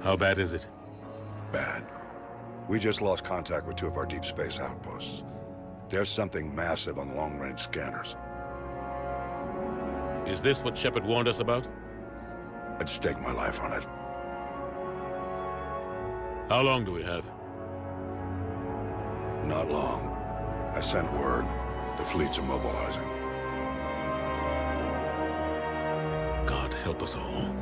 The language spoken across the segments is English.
How bad is it? Bad. We just lost contact with 2 of our deep space outposts. There's something massive on long-range scanners. Is this what Shepard warned us about? I'd stake my life on it. How long do we have? Not long. I sent word. The fleets are mobilizing. God help us all.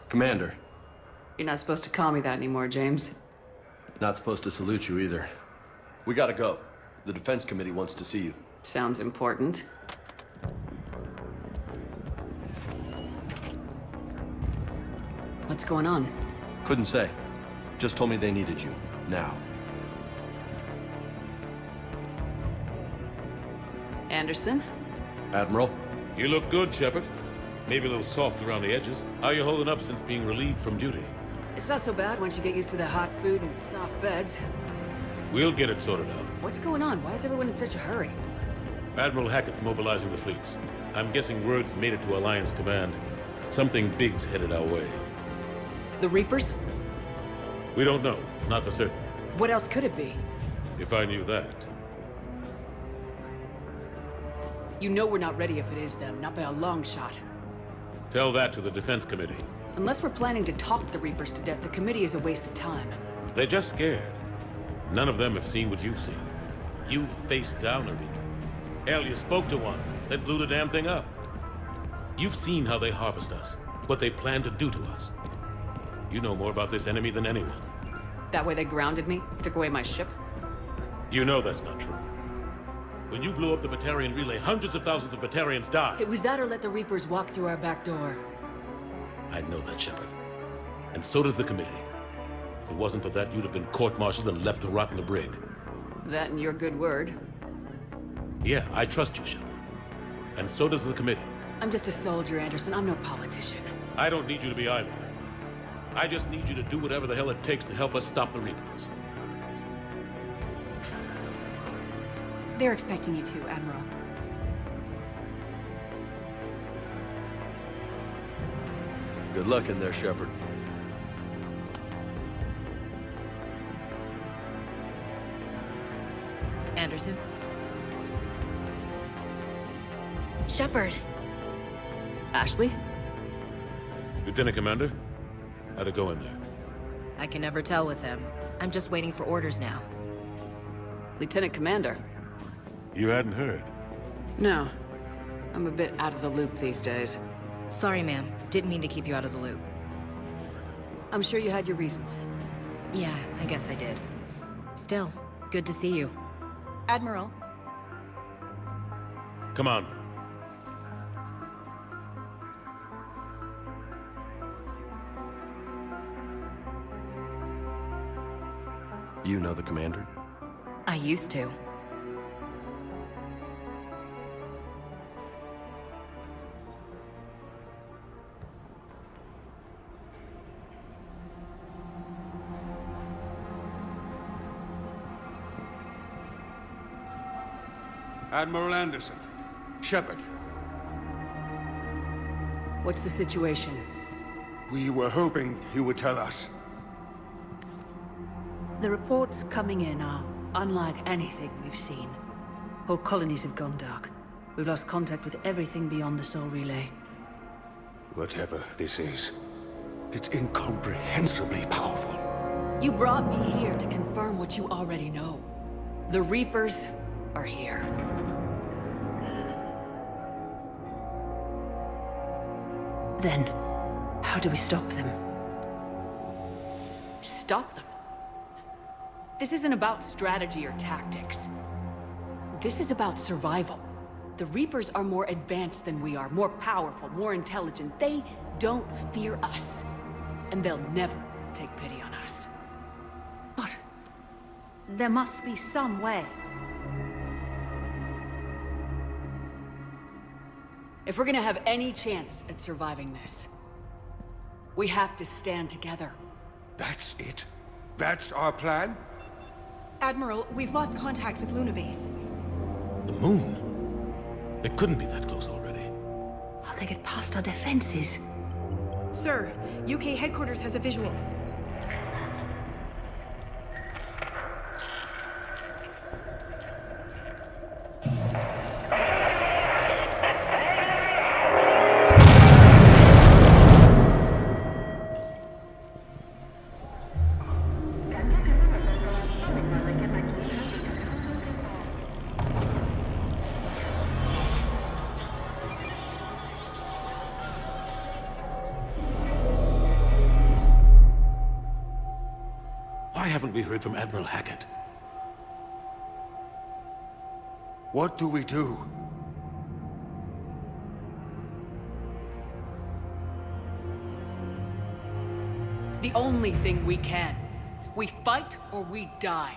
Commander. You're not supposed to call me that anymore, James. Not supposed to salute you either. We gotta go. The Defense Committee wants to see you. Sounds important. What's going on? Couldn't say. Just told me they needed you. Now. Anderson? Admiral? You look good, Shepard. Maybe a little soft around the edges. How you holding up since being relieved from duty? It's not so bad once you get used to the hot food and soft beds. We'll get it sorted out. What's going on? Why is everyone in such a hurry? Admiral Hackett's mobilizing the fleets. I'm guessing word's made it to Alliance Command. Something big's headed our way. The Reapers? We don't know. Not for certain. What else could it be? If I knew that. You know we're not ready if it is them, not by a long shot. Tell that to the Defense Committee. Unless we're planning to talk the Reapers to death, the committee is a waste of time. They're just scared. None of them have seen what you've seen. You faced down a Reaper. Hell, you spoke to one, that blew the damn thing up. You've seen how they harvest us, what they plan to do to us. You know more about this enemy than anyone. That way they grounded me, took away my ship. You know that's not true. When you blew up the Batarian relay, hundreds of thousands of Batarians died. It was that or let the Reapers walk through our back door. I know that, Shepard. And so does the committee. If it wasn't for that, you'd have been court-martialed and left to rot in the brig. That and your good word. Yeah, I trust you, Shepard. And so does the committee. I'm just a soldier, Anderson. I'm no politician. I don't need you to be either. I just need you to do whatever the hell it takes to help us stop the Reapers. They're expecting you to, Admiral. Good luck in there, Shepard. Anderson? Shepard! Ashley? Lieutenant Commander, how'd it go in there? I can never tell with them. I'm just waiting for orders now. Lieutenant Commander? You hadn't heard. No. I'm a bit out of the loop these days. Sorry, ma'am. Didn't mean to keep you out of the loop. I'm sure you had your reasons. Yeah, I guess I did. Still, good to see you. Admiral, Come on. You know the commander? I used to. Admiral Anderson. Shepard. What's the situation? We were hoping you would tell us. the reports coming in are unlike anything we've seen. Whole colonies have gone dark. We've lost contact with everything beyond the Soul Relay. Whatever this is, it's incomprehensibly powerful. You brought me here to confirm what you already know. The Reapers are here. Then, how do we stop them? Stop them? This isn't about strategy or tactics. This is about survival. The Reapers are more advanced than we are, more powerful, more intelligent. They don't fear us. And they'll never take pity on us. But there must be some way. If we're gonna have any chance at surviving this, we have to stand together. That's it? That's our plan? Admiral, we've lost contact with Luna Base. The moon? It couldn't be that close already. How'll they get past our defenses? Sir, UK headquarters has a visual. Why haven't we heard from Admiral Hackett? What do we do? The only thing we can. We fight or we die.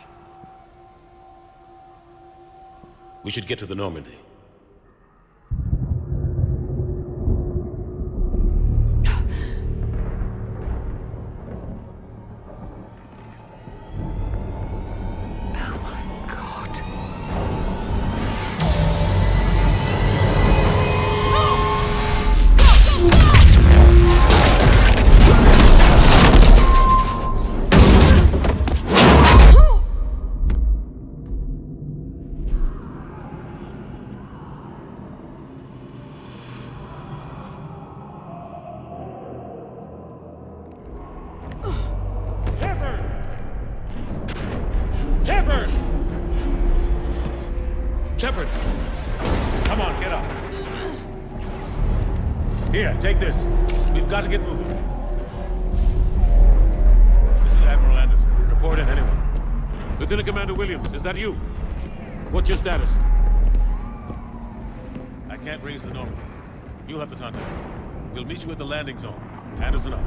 We should get to the Normandy. Shepard! Shepard! Come on, get up. Here, take this. We've got to get moving. This is Admiral Anderson. Report in, anyone. Lieutenant Commander Williams, is that you? What's your status? I can't raise the Normandy. You'll have to contact me. We'll meet you at the landing zone. Anderson up.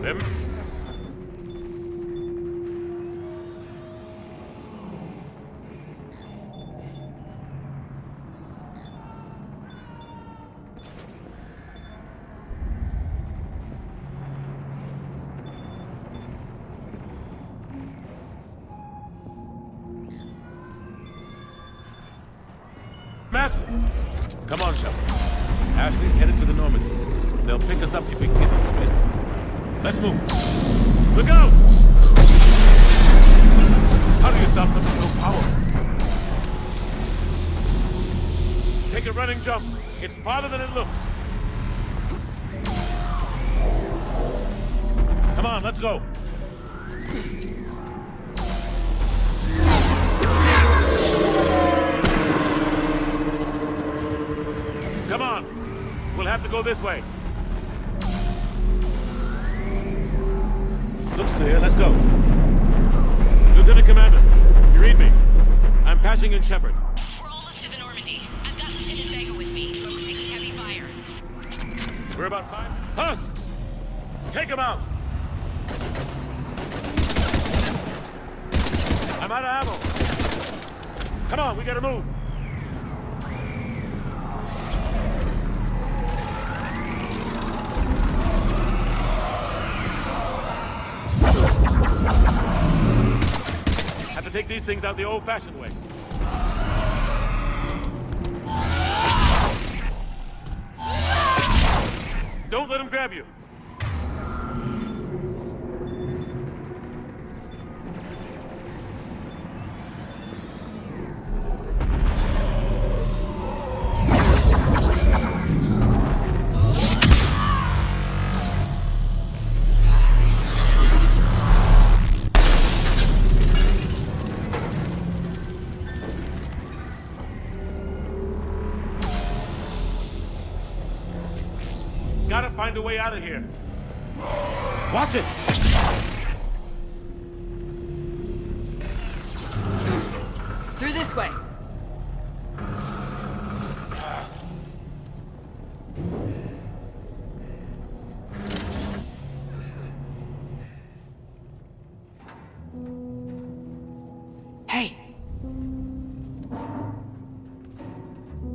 Them? Massive! Come on, Shepard. Ashley's headed to the Normandy. They'll pick us up if we can get to the spaceport. Let's move. Look out! How do you stop something so powerful? Take a running jump. It's farther than it looks. Come on, let's go. Come on. We'll have to go this way. Looks clear. Let's go. Lieutenant Commander, you read me? I'm patching in Shepard. We're almost to the Normandy. I've got Lieutenant Vega with me. We're taking heavy fire. We're about 5 husks. Take them out. I'm out of ammo. Come on, we gotta move. Have to take these things out the old-fashioned way. Don't let them grab you. Gotta find a way out of here. Watch it! Through this way. Hey.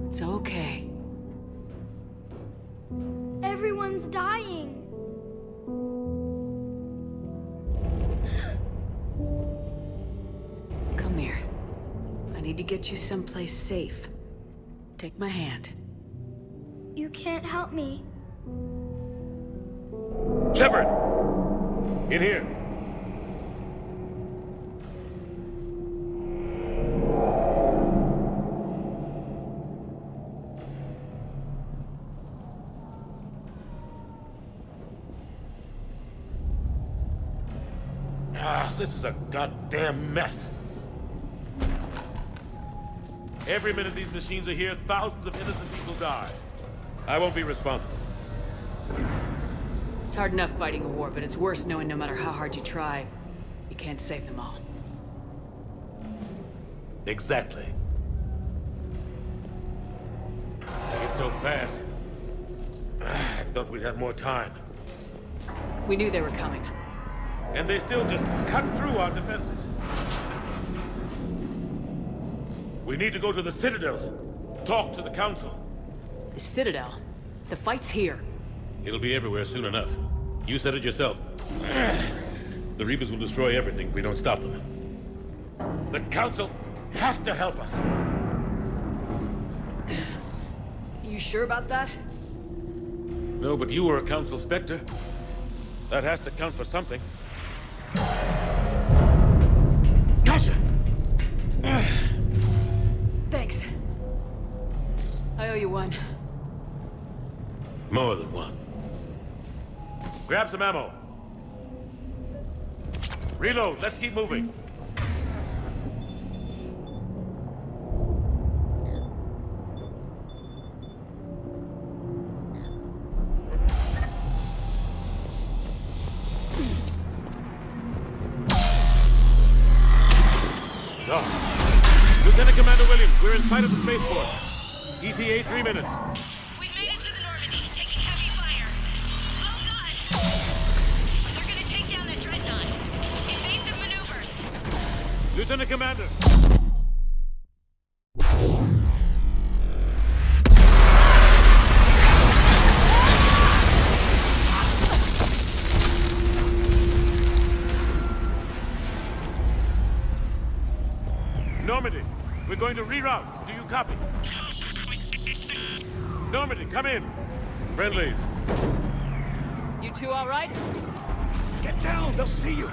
It's okay. Everyone's dying. Come here. I need to get you someplace safe. Take my hand. You can't help me. Shepard! In here. This is a goddamn mess. Every minute these machines are here, thousands of innocent people die. I won't be responsible. It's hard enough fighting a war, but it's worse knowing no matter how hard you try, you can't save them all. Exactly. It's so fast. I thought we'd have more time. We knew they were coming. And they still just cut through our defenses. We need to go to the Citadel. Talk to the Council. The Citadel? The fight's here. It'll be everywhere soon enough. You said it yourself. The Reapers will destroy everything if we don't stop them. The Council has to help us. You sure about that? No, but you were a Council Spectre. That has to count for something. Gotcha! Thanks. I owe you one. More than one. Grab some ammo. Reload. Let's keep moving. Lieutenant Commander Williams, we're in sight of the spaceport. ETA 3 minutes. We've made it to the Normandy, taking heavy fire. Oh god! They're gonna take down that dreadnought. Invasive maneuvers. Lieutenant Commander! Normandy, we're going to reroute. Do you copy? Normandy, come in. Friendlies. You two all right? Get down! They'll see you!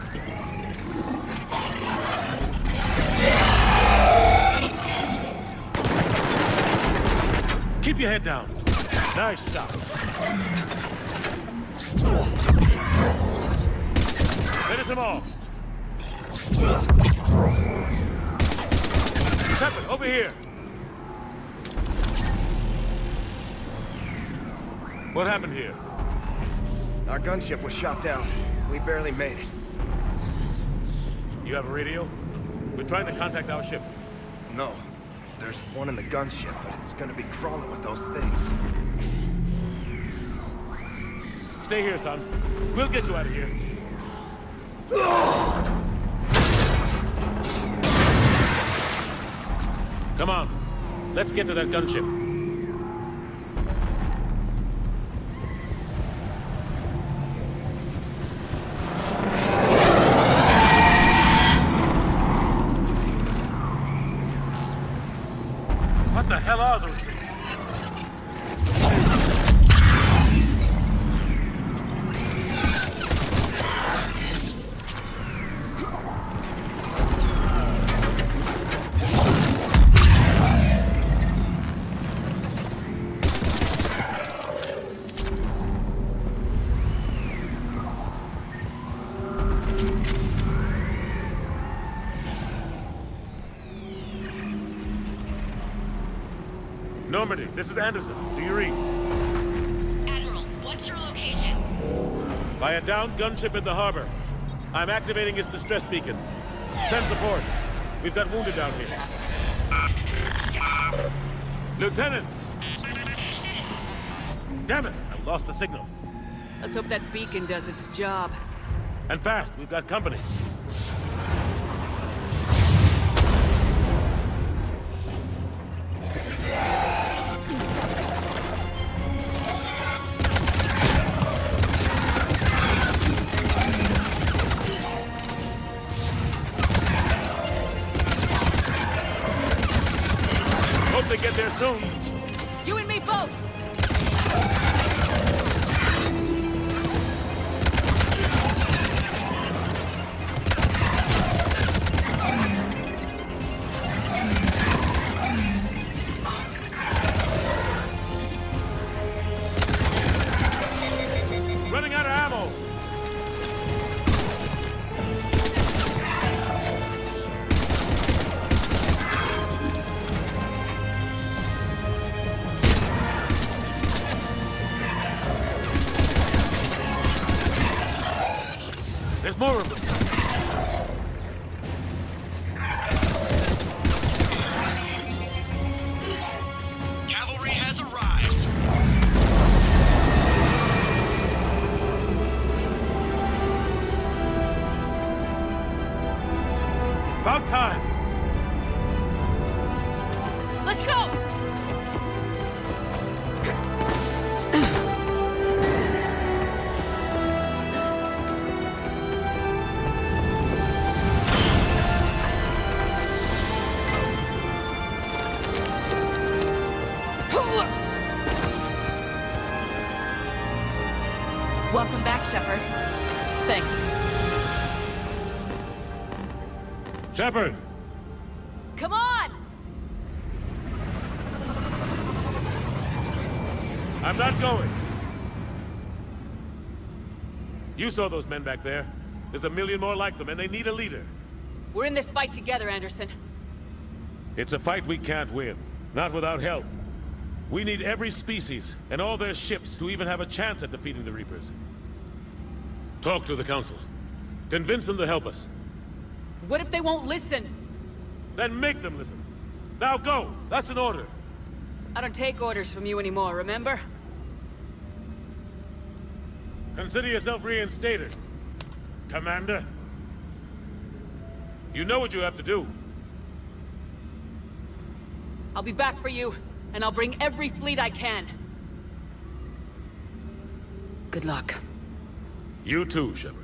Keep your head down. Nice shot. Finish him off. Shepard, over here. What happened here? Our gunship was shot down. We barely made it. You have a radio? We're trying to contact our ship. No. There's one in the gunship, but it's gonna be crawling with those things. Stay here, son. We'll get you out of here. Come on. Let's get to that gunship. What the hell are those things? Normandy, this is Anderson. Do you read? Admiral, what's your location? By a downed gunship in the harbor. I'm activating its distress beacon. Send support. We've got wounded down here. Lieutenant! Damn it! I lost the signal. Let's hope that beacon does its job. And fast, we've got company. Hope they get there soon. You and me both! Running out of ammo! There's more of them. Cavalry has arrived. About time. Let's go! Welcome back, Shepard. Thanks. Shepard! Come on! I'm not going. You saw those men back there. There's a million more like them, and they need a leader. We're in this fight together, Anderson. It's a fight we can't win. Not without help. We need every species and all their ships to even have a chance at defeating the Reapers. Talk to the Council. Convince them to help us. What if they won't listen? Then make them listen. Now go! That's an order. I don't take orders from you anymore, remember? Consider yourself reinstated, Commander. You know what you have to do. I'll be back for you, and I'll bring every fleet I can. Good luck. You too, Shepard.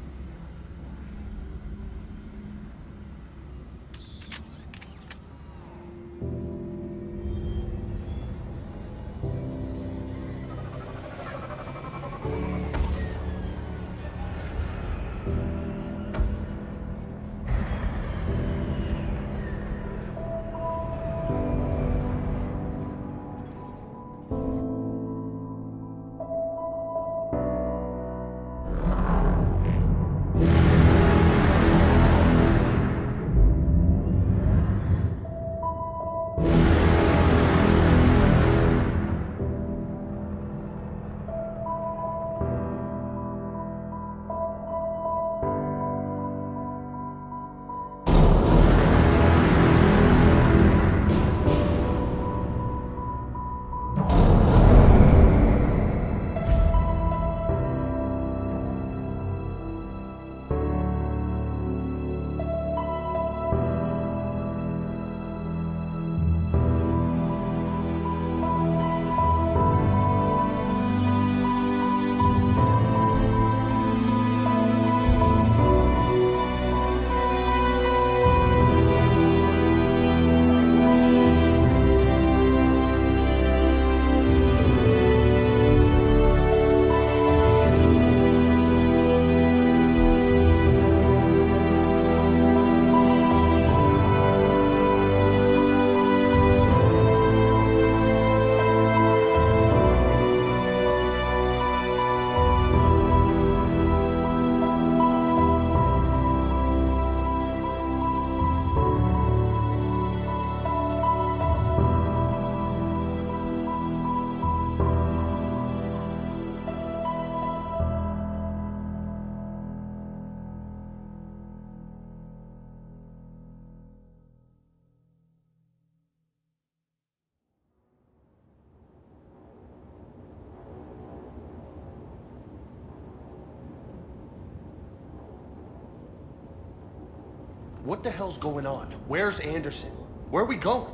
What the hell's going on? Where's Anderson? Where are we going?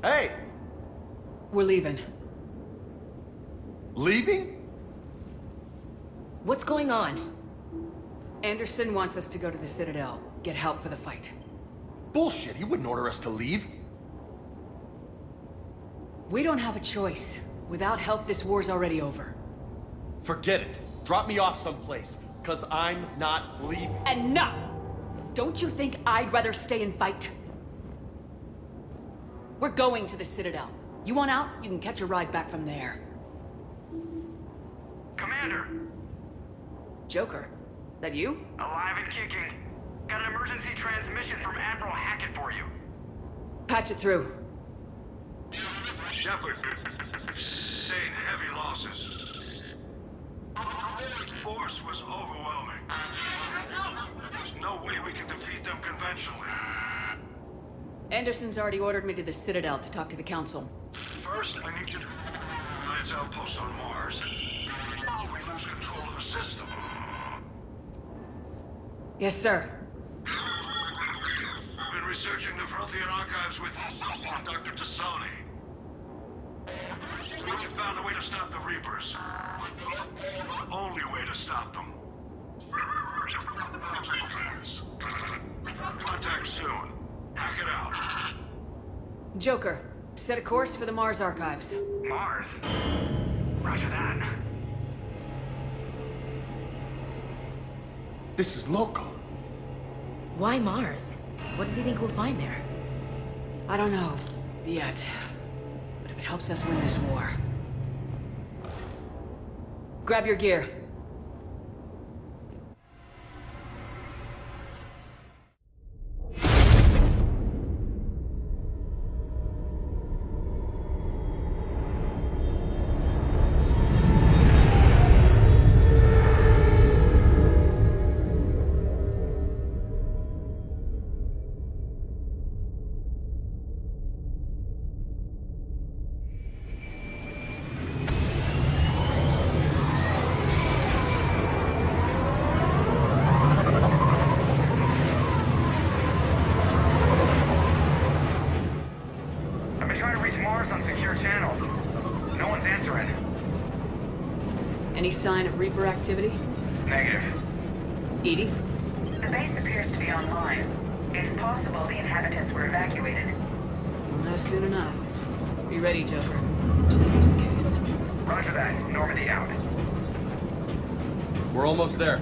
Hey! We're leaving. Leaving? What's going on? Anderson wants us to go to the Citadel, get help for the fight. Bullshit, he wouldn't order us to leave. We don't have a choice. Without help, this war's already over. Forget it. Drop me off someplace, cause I'm not leaving. Enough! Don't you think I'd rather stay and fight? We're going to the Citadel. You want out? You can catch a ride back from there. Commander! Joker, that you? Alive and kicking. Got an emergency transmission from Admiral Hackett for you. Patch it through. Shepard, sustained heavy losses. Force was overwhelming. There's no way we can defeat them conventionally. Anderson's already ordered me to the Citadel to talk to the Council. First, I need you to Alliance outpost on Mars. We lose control of the system. Yes, sir. Been researching the Prothean archives with Dr. Tassoni. We found a way to stop the Reapers. The only way to stop them. Contact soon. Hack it out. Joker, set a course for the Mars archives. Mars? Roger that. This is loco. Why Mars? What does he think we'll find there? I don't know. Yet. But if it helps us win this war... Grab your gear. Any sign of Reaper activity? Negative. Edie? The base appears to be online. It's possible the inhabitants were evacuated. No, soon enough. Be ready, Joker. Just in case. Roger that. Normandy out. We're almost there.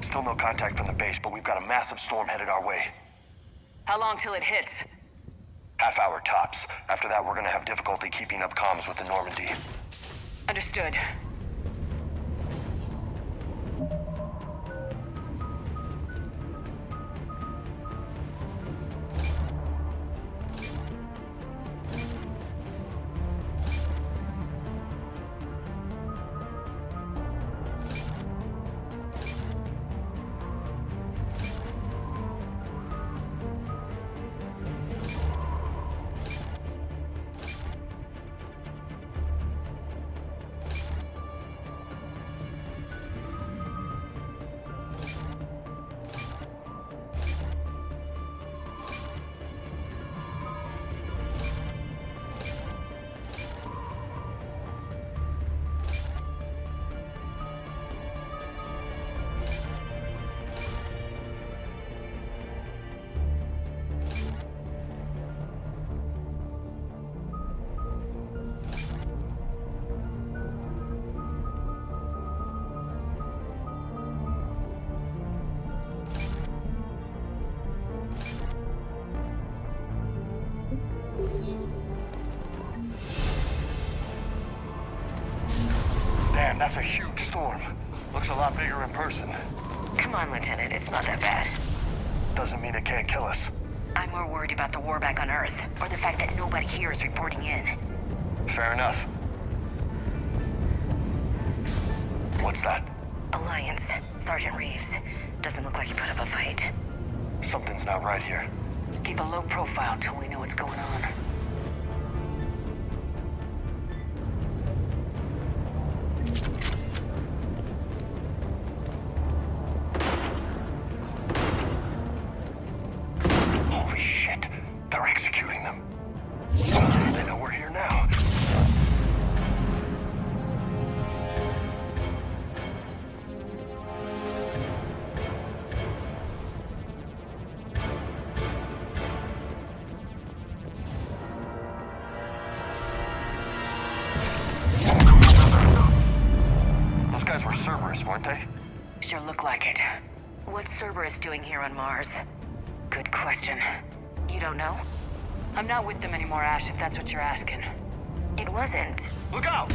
Still no contact from the base, but we've got a massive storm headed our way. How long till it hits? Half hour tops. After that, we're gonna have difficulty keeping up comms with the Normandy. Understood. Damn, that's a huge storm. Looks a lot bigger in person. Come on, Lieutenant. It's not that bad. doesn't mean it can't kill us. I'm more worried about the war back on Earth, or the fact that nobody here is reporting in. Fair enough. What's that? Alliance. Sergeant Reeves. Doesn't look like he put up a fight. Something's not right here. Keep a low profile till we know what's going on. Holy shit. They're executing them. They know we're here now. Those guys were Cerberus, weren't they? Sure look like it. What's Cerberus doing here on Mars? Good question. You don't know? I'm not with them anymore, Ash, if that's what you're asking. It wasn't. Look out!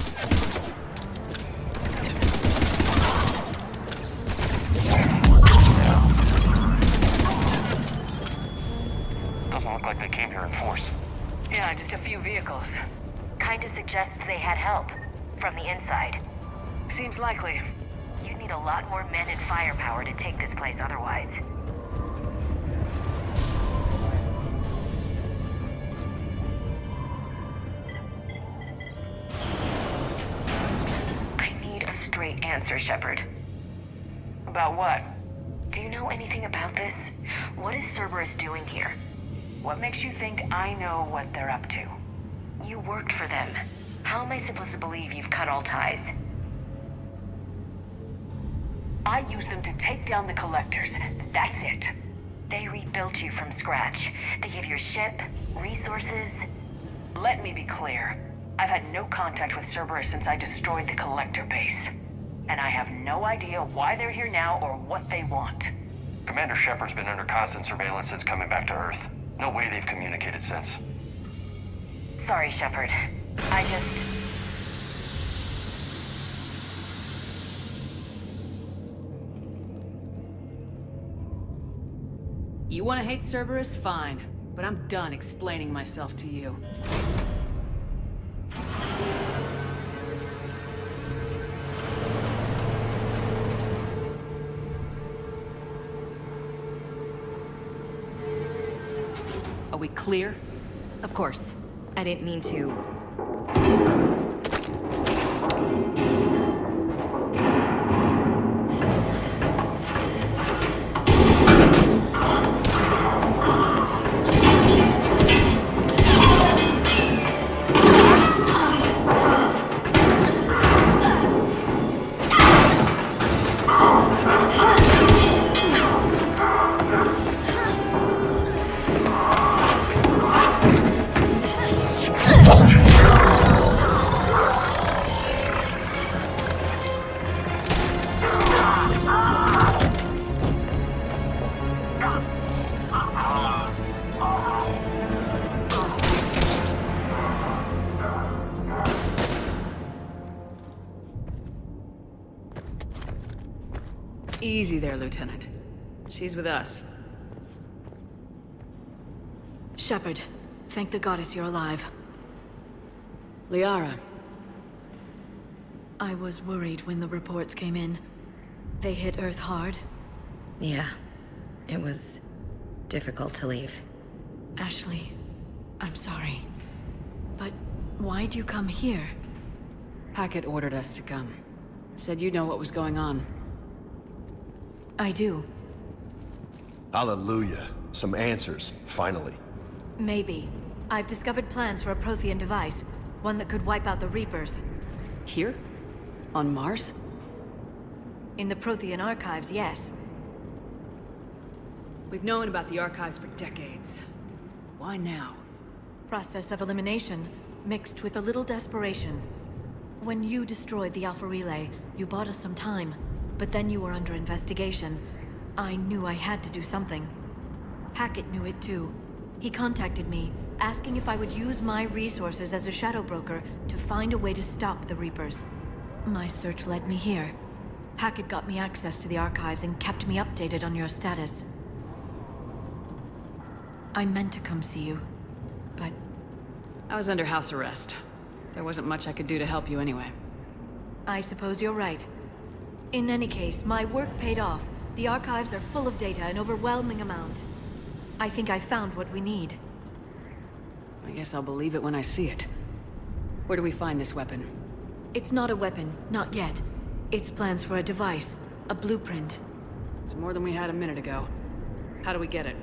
Doesn't look like they came here in force. Yeah, just a few vehicles. Kinda suggests they had help. From the inside. Seems likely. You'd need a lot more men and firepower to take this place otherwise. I need a straight answer, Shepard. About what? Do you know anything about this? What is Cerberus doing here? What makes you think I know what they're up to? You worked for them. How am I supposed to believe you've cut all ties? I used them to take down the Collectors. That's it. They rebuilt you from scratch. They gave you a ship, resources. Let me be clear. I've had no contact with Cerberus since I destroyed the Collector base. And I have no idea why they're here now or what they want. Commander Shepard's been under constant surveillance since coming back to Earth. No way they've communicated since. Sorry, Shepard. I just... You want to hate Cerberus? Fine. But I'm done explaining myself to you. Are we clear? Of course. I didn't mean to... Easy there, Lieutenant. She's with us. Shepard, thank the goddess you're alive. Liara. I was worried when the reports came in. They hit Earth hard. Yeah. It was difficult to leave. Ashley, I'm sorry. But why'd you come here? Hackett ordered us to come. Said you'd know what was going on. I do. Hallelujah. Some answers, finally. Maybe. I've discovered plans for a Prothean device. One that could wipe out the Reapers. Here? On Mars? In the Prothean archives, yes. We've known about the archives for decades. Why now? Process of elimination, mixed with a little desperation. When you destroyed the Alpha Relay, you bought us some time. But then you were under investigation. I knew I had to do something. Hackett knew it too. He contacted me, asking if I would use my resources as a shadow broker to find a way to stop the Reapers. My search led me here. Hackett got me access to the archives and kept me updated on your status. I meant to come see you, but... I was under house arrest. There wasn't much I could do to help you anyway. I suppose you're right. In any case, my work paid off. The archives are full of data, an overwhelming amount. I think I found what we need. I guess I'll believe it when I see it. Where do we find this weapon? It's not a weapon, not yet. It's plans for a device, a blueprint. It's more than we had a minute ago. How do we get it?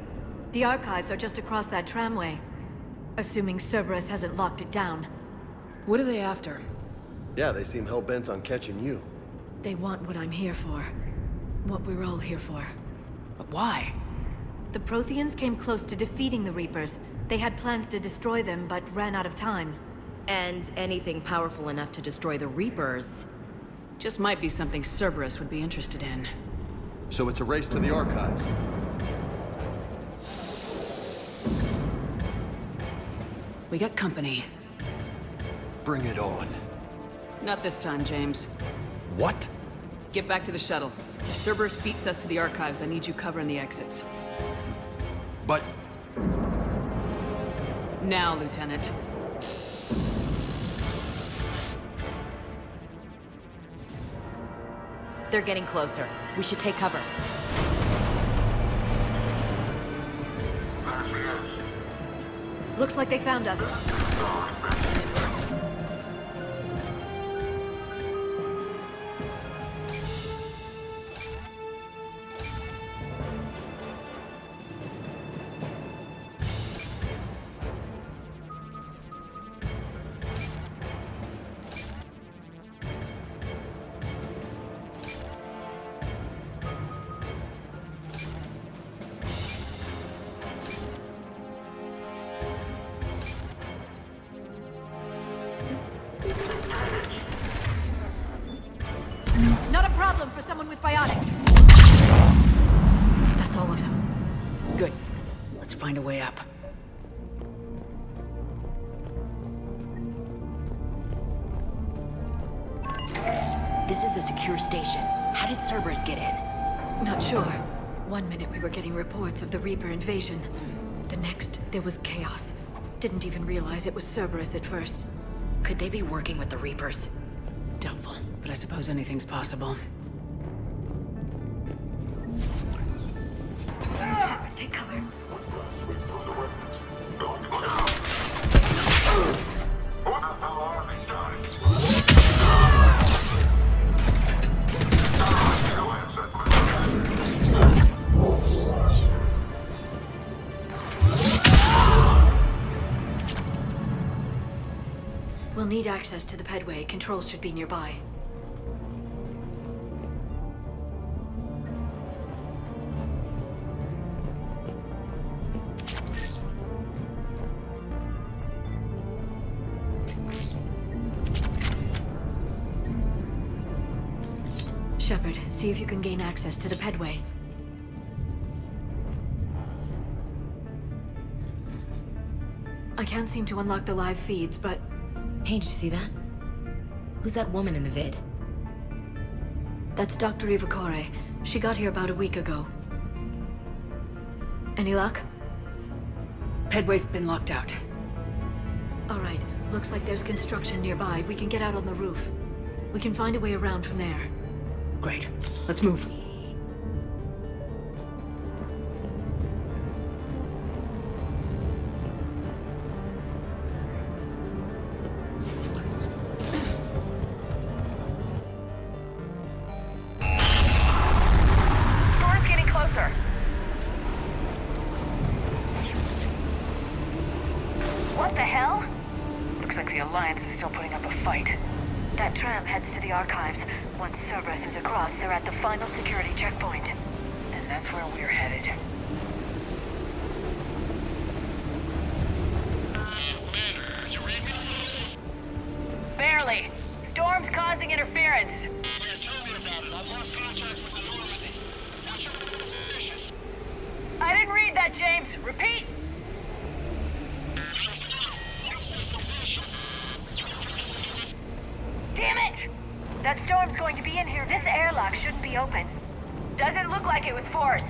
The archives are just across that tramway. Assuming Cerberus hasn't locked it down. What are they after? Yeah, they seem hell-bent on catching you. They want what I'm here for. What we're all here for. But why? The Protheans came close to defeating the Reapers. They had plans to destroy them, but ran out of time. And anything powerful enough to destroy the Reapers. Just might be something Cerberus would be interested in. So it's a race to the archives. We got company. Bring it on. Not this time, James. What? Get back to the shuttle. If Cerberus beats us to the archives, I need you covering the exits. But... Now, Lieutenant. They're getting closer. We should take cover. Looks like they found us. Not a problem for someone with biotics. That's all of them. Good. Let's find a way up. This is a secure station. How did Cerberus get in? Not sure. One minute we were getting reports of the Reaper invasion. The next, there was chaos. Didn't even realize it was Cerberus at first. Could they be working with the Reapers? Doubtful, but I suppose anything's possible. Take cover. We'll need access to the pedway. Controls should be nearby. Shepard, see if you can gain access to the pedway. I can't seem to unlock the live feeds, but... Hey, did you see that? Who's that woman in the vid? That's Dr. Ivakore. She got here about a week ago. Any luck? Pedway's been locked out. All right. Looks like there's construction nearby. We can get out on the roof. We can find a way around from there. Great. Let's move. Storm's getting closer. What the hell? Looks like the Alliance is still putting up a fight. That tram heads to the archives. Once Cerberus is across, they're at the final security checkpoint. And that's where we're headed. Commander, you read me? Barely. Storm's causing interference. Yeah, tell me about it. I've lost contact with the Normandy. What's your position? I didn't read that, James. Repeat. Damn it! That storm's going to be in here. This airlock shouldn't be open. Doesn't look like it was forced.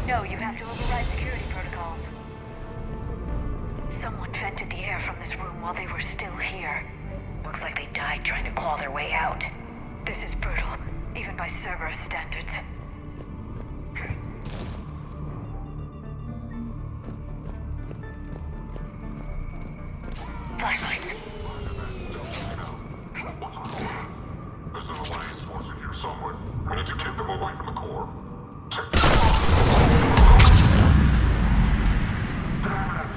No, you have to override security protocols. Someone vented the air from this room while they were still here. Looks like they died trying to claw their way out. This is brutal, even by Cerberus standards. Flashlights. There's an Alliance force in here somewhere. We need to keep them away from the core. Damn it!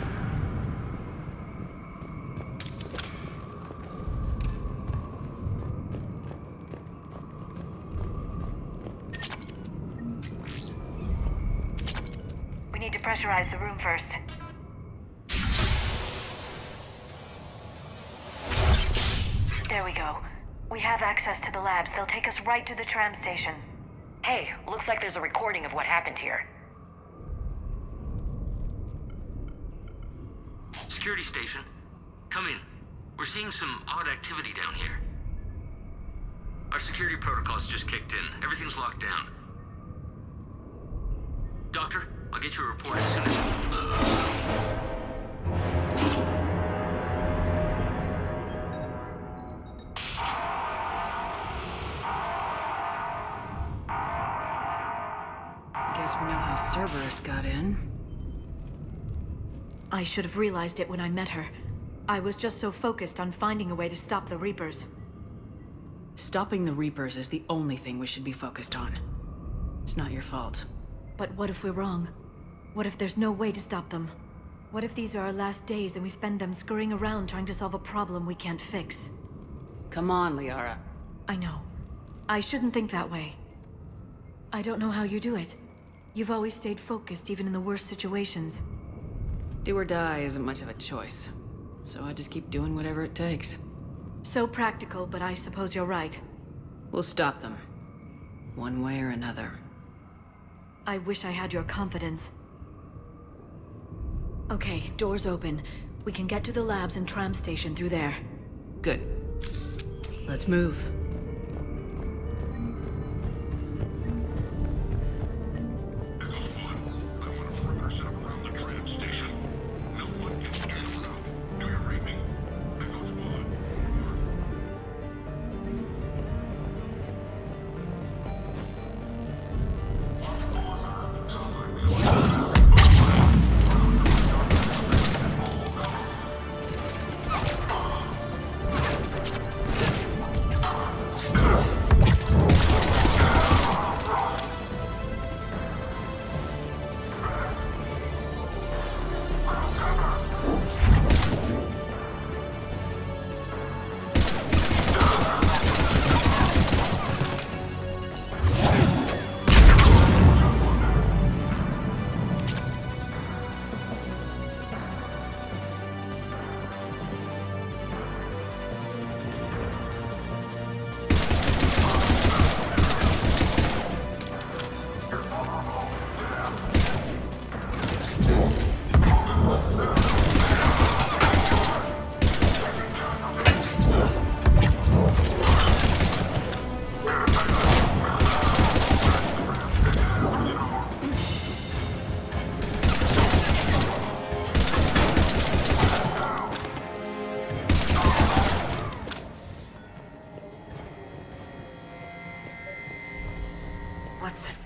We need to pressurize the room first. There we go. We have access to the labs. They'll take us right to the tram station. Hey, looks like there's a recording of what happened here. Security station. Come in. We're seeing some odd activity down here. Our security protocols just kicked in. Everything's locked down. Doctor, I'll get you a report as soon as... Guess we know how Cerberus got in. I should have realized it when I met her. I was just so focused on finding a way to stop the Reapers. Stopping the Reapers is the only thing we should be focused on. It's not your fault. But what if we're wrong? What if there's no way to stop them? What if these are our last days and we spend them scurrying around trying to solve a problem we can't fix? Come on, Liara. I know. I shouldn't think that way. I don't know how you do it. You've always stayed focused even in the worst situations. Do or die isn't much of a choice. So I just keep doing whatever it takes. So practical, but I suppose you're right. We'll stop them. One way or another. I wish I had your confidence. Okay, doors open. We can get to the labs and tram station through there. Good. Let's move.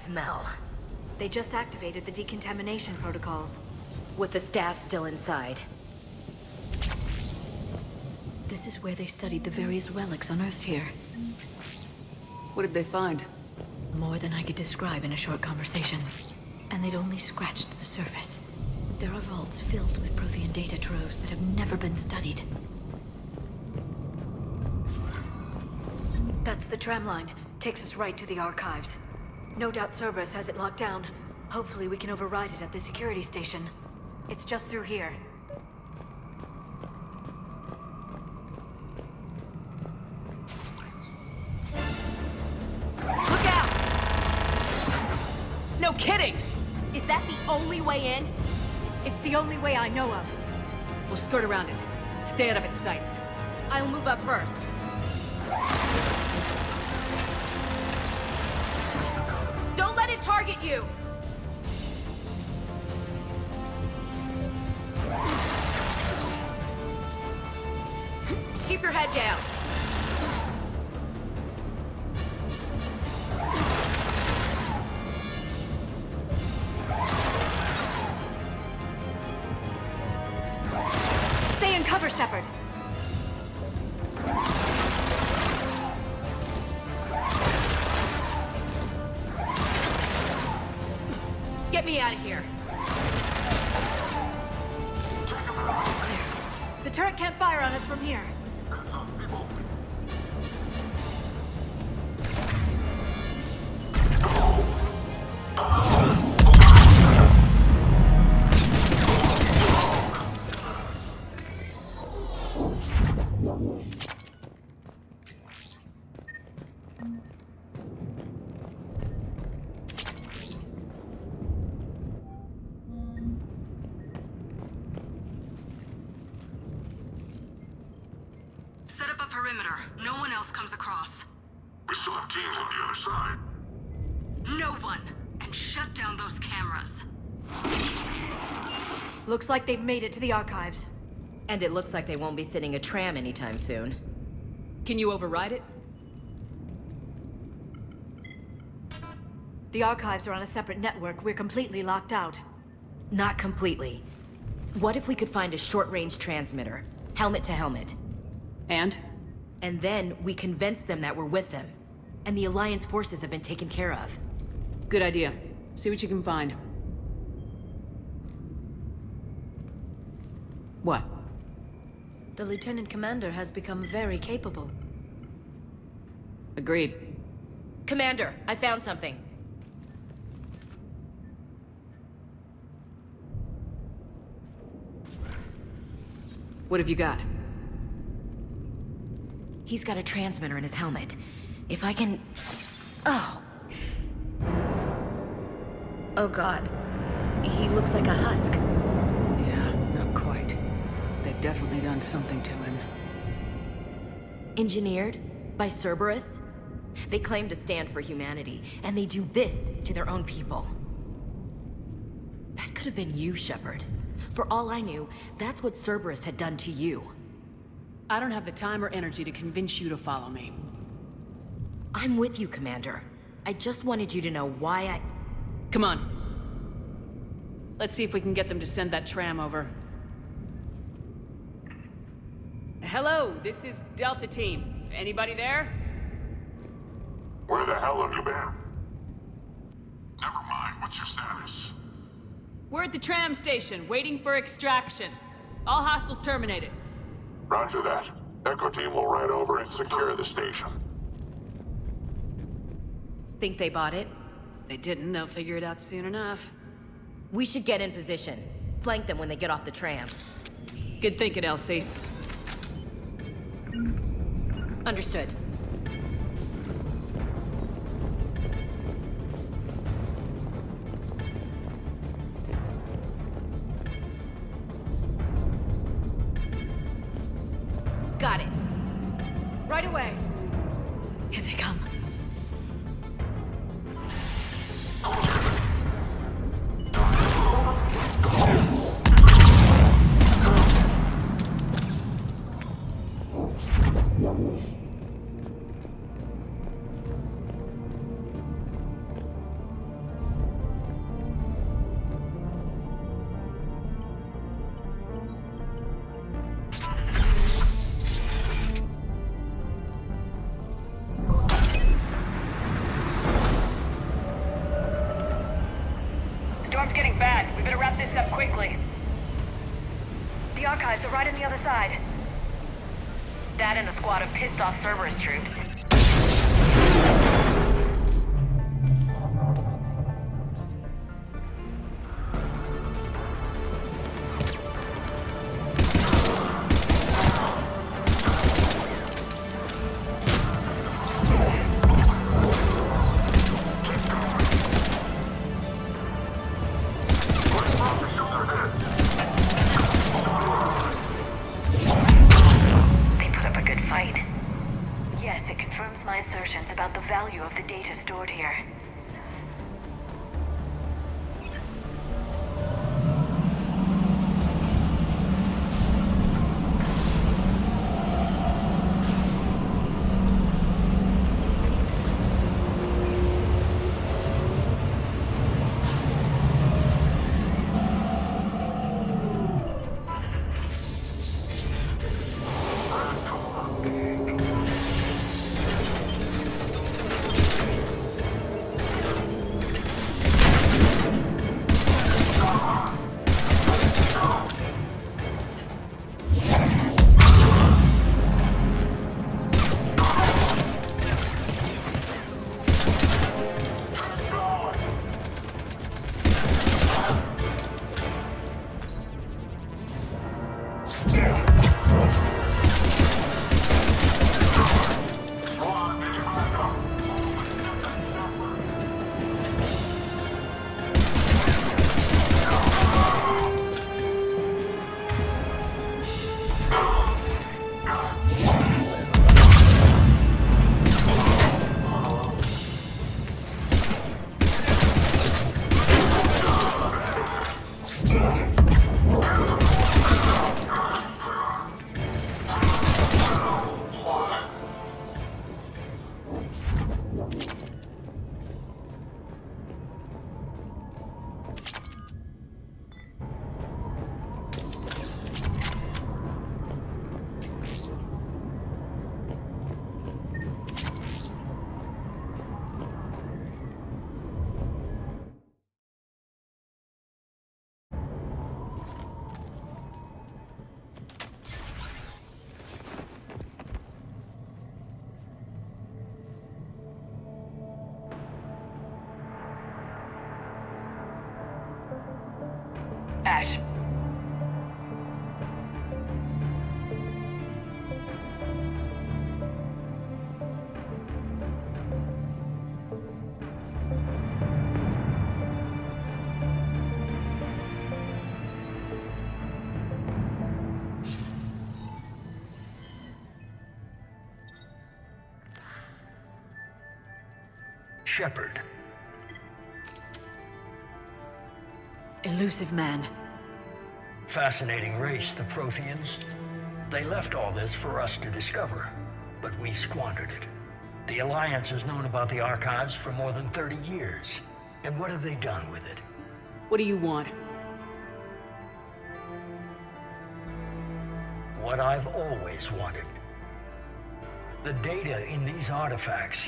Smell. They just activated the decontamination protocols. With the staff still inside. This is where they studied the various relics unearthed here. What did they find? More than I could describe in a short conversation. And they'd only scratched the surface. There are vaults filled with Prothean data troves that have never been studied. That's the tram line. Takes us right to the archives. No doubt Cerberus has it locked down. Hopefully we can override it at the security station. It's just through here. Look out! No kidding! Is that the only way in? It's the only way I know of. We'll skirt around it. Stay out of its sights. I'll move up first. Don't let it target you! it down. Stay in cover, Shepard. Get me out of here. The turret can't fire on us from here. Set up a perimeter. No one else comes across. We still have teams on the other side. No one can shut down those cameras. Looks like they've made it to the archives. And it looks like they won't be sitting a tram anytime soon. Can you override it? The archives are on a separate network. We're completely locked out. Not completely. What if we could find a short-range transmitter? Helmet to helmet. And? And then we convince them that we're with them. And the Alliance forces have been taken care of. Good idea. See what you can find. What? The Lieutenant Commander has become very capable. Agreed. Commander, I found something. What have you got? He's got a transmitter in his helmet. If I can... Oh. Oh God. He looks like a husk. Yeah, not quite. They've definitely done something to him. Engineered by Cerberus? They claim to stand for humanity, and they do this to their own people. That could have been you, Shepard. For all I knew, that's what Cerberus had done to you. I don't have the time or energy to convince you to follow me. I'm with you, Commander. I just wanted you to know why I... Come on. Let's see if we can get them to send that tram over. Hello, this is Delta Team. Anybody there? Where the hell have you been? Never mind, what's your status? We're at the tram station, waiting for extraction. All hostiles terminated. Roger that. Echo Team will ride over and secure the station. Think they bought it? They didn't, they'll figure it out soon enough. We should get in position. Flank them when they get off the tram. Good thinking, Elsie. Understood. Got it. Right away. Here they come. Storm's getting bad. We better wrap this up quickly. The archives are right on the other side. That and a squad of pissed-off Cerberus troops. About the value of the data stored here. Ash. Shepard. Elusive man. Fascinating race, the Protheans. They left all this for us to discover, but we squandered it. The Alliance has known about the archives for more than 30 years. And what have they done with it? What do you want? What I've always wanted. The data in these artifacts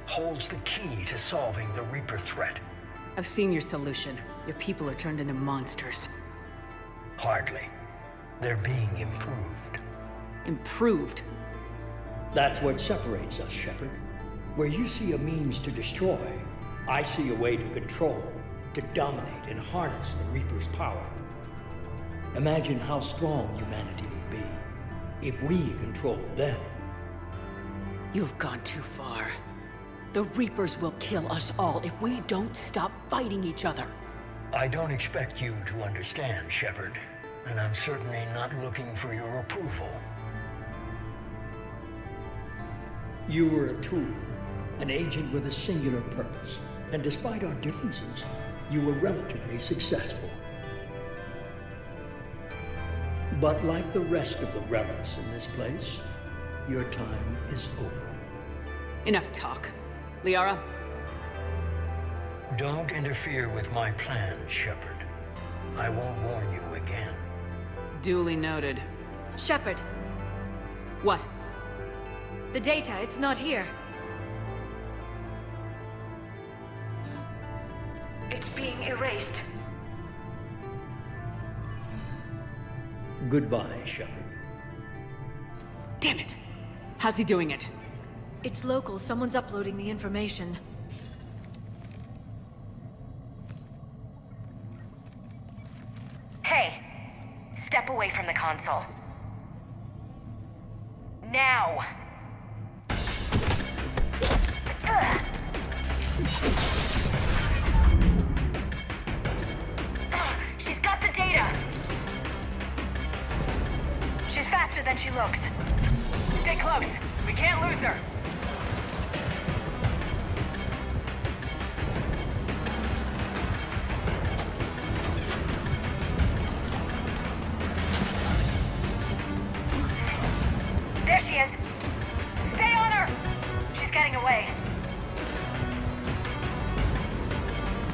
holds the key to solving the Reaper threat. I've seen your solution. Your people are turned into monsters. Hardly. They're being improved. Improved? That's what separates us, Shepard. Where you see a means to destroy, I see a way to control, to dominate and harness the Reaper's power. Imagine how strong humanity would be if we controlled them. You've gone too far. The Reapers will kill us all if we don't stop fighting each other. I don't expect you to understand, Shepard, and I'm certainly not looking for your approval. You were a tool, an agent with a singular purpose, and despite our differences, you were relatively successful. But like the rest of the relics in this place, your time is over. Enough talk. Liara? Don't interfere with my plan, Shepard. I won't warn you again. Duly noted. Shepard. What? The data, it's not here. It's being erased. Goodbye, Shepard. Damn it! How's he doing it? It's local. Someone's uploading the information. Hey! Step away from the console. Now! Ugh. She's got the data! She's faster than she looks. Stay close. We can't lose her. There she is. Stay on her. She's getting away.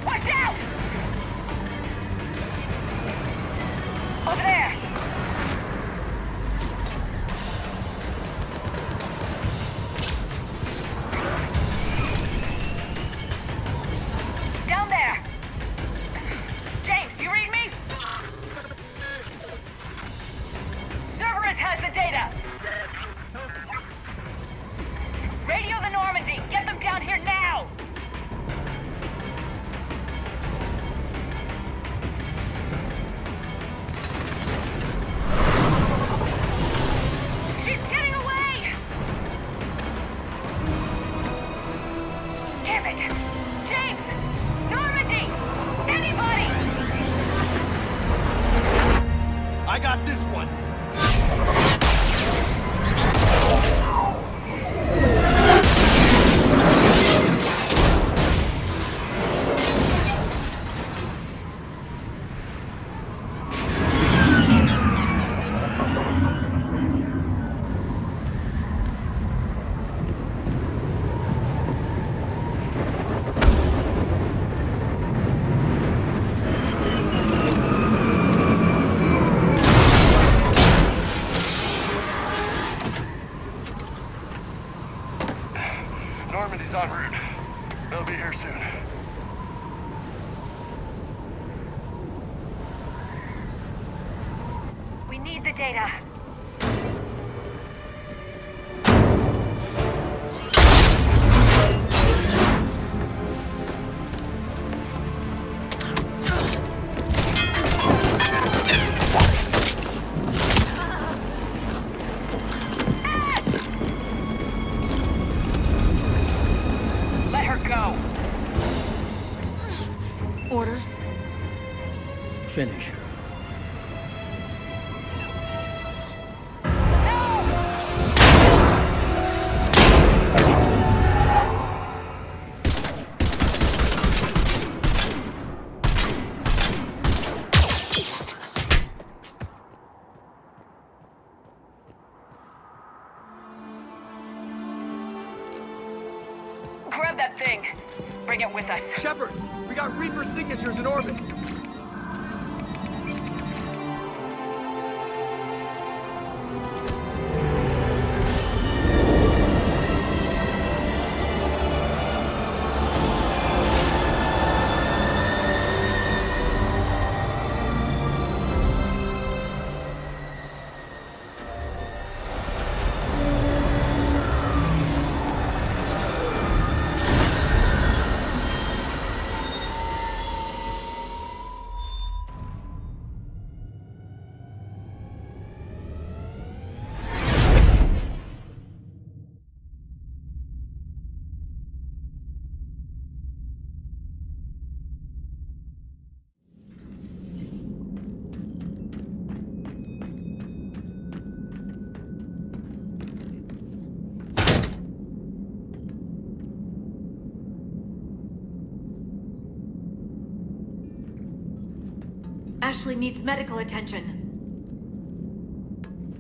Watch out! Over there. Down there. James, you read me? Cerberus has the data. Radio the Normandy. Get them down here now. She's getting away. Damn it. James! Normandy! Anybody! I got this one. They'll be here soon. We need the data. Let her go. Orders? Finish her. Grab that thing. Bring it with us. Shepard, we got Reaper signatures in orbit. Ashley needs medical attention.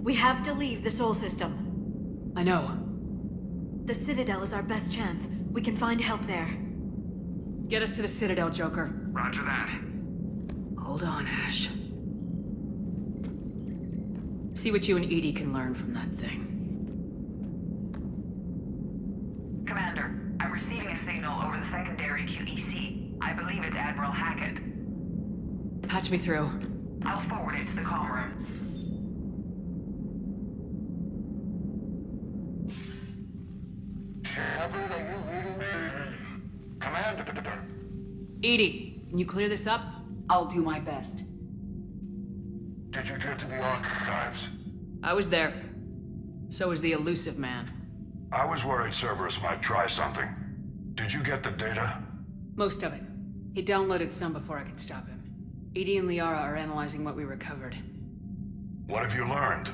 We have to leave the Sol system. I know. The Citadel is our best chance. We can find help there. Get us to the Citadel, Joker. Roger that. Hold on, Ash. See what you and Edie can learn from that thing. Commander, I'm receiving a signal over the secondary QEC. I believe it's Admiral Hackett. Patch me through. I'll forward it to the comm room. Shepard, are you reading me? Commander. Edie, can you clear this up? I'll do my best. Did you get to the archives? I was there. So was the elusive man. I was worried Cerberus might try something. Did you get the data? Most of it. He downloaded some before I could stop him. Edie and Liara are analyzing what we recovered. What have you learned?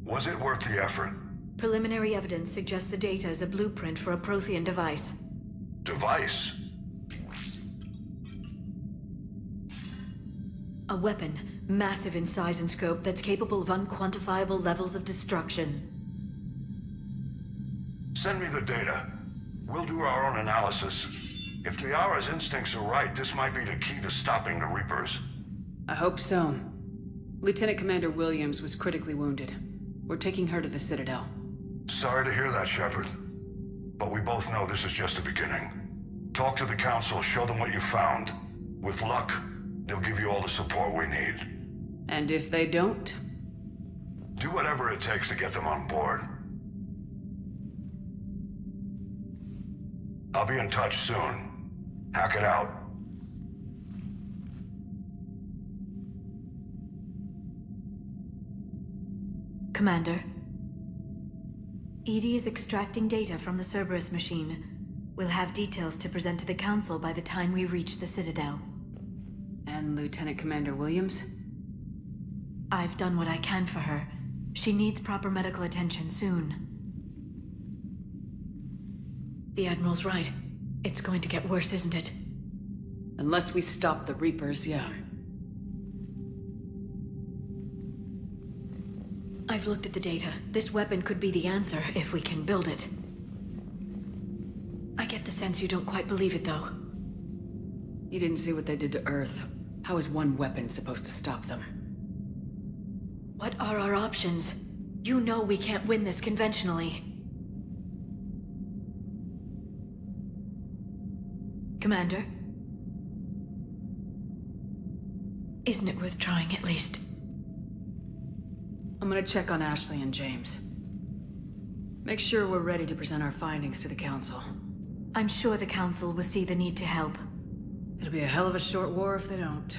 Was it worth the effort? Preliminary evidence suggests the data is a blueprint for a Prothean device. Device? A weapon, massive in size and scope, that's capable of unquantifiable levels of destruction. Send me the data. We'll do our own analysis. If Liara's instincts are right, this might be the key to stopping the Reapers. I hope so. Lieutenant Commander Williams was critically wounded. We're taking her to the Citadel. Sorry to hear that, Shepard. But we both know this is just the beginning. Talk to the Council, show them what you found. With luck, they'll give you all the support we need. And if they don't? Do whatever it takes to get them on board. I'll be in touch soon. Hack it out. Commander. Edie is extracting data from the Cerberus machine. We'll have details to present to the Council by the time we reach the Citadel. And Lieutenant Commander Williams? I've done what I can for her. She needs proper medical attention soon. The Admiral's right. It's going to get worse, isn't it? Unless we stop the Reapers, yeah. I've looked at the data. This weapon could be the answer if we can build it. I get the sense you don't quite believe it, though. You didn't see what they did to Earth. How is one weapon supposed to stop them? What are our options? You know we can't win this conventionally. Commander? Isn't it worth trying at least? I'm gonna check on Ashley and James. Make sure we're ready to present our findings to the Council. I'm sure the Council will see the need to help. It'll be a hell of a short war if they don't.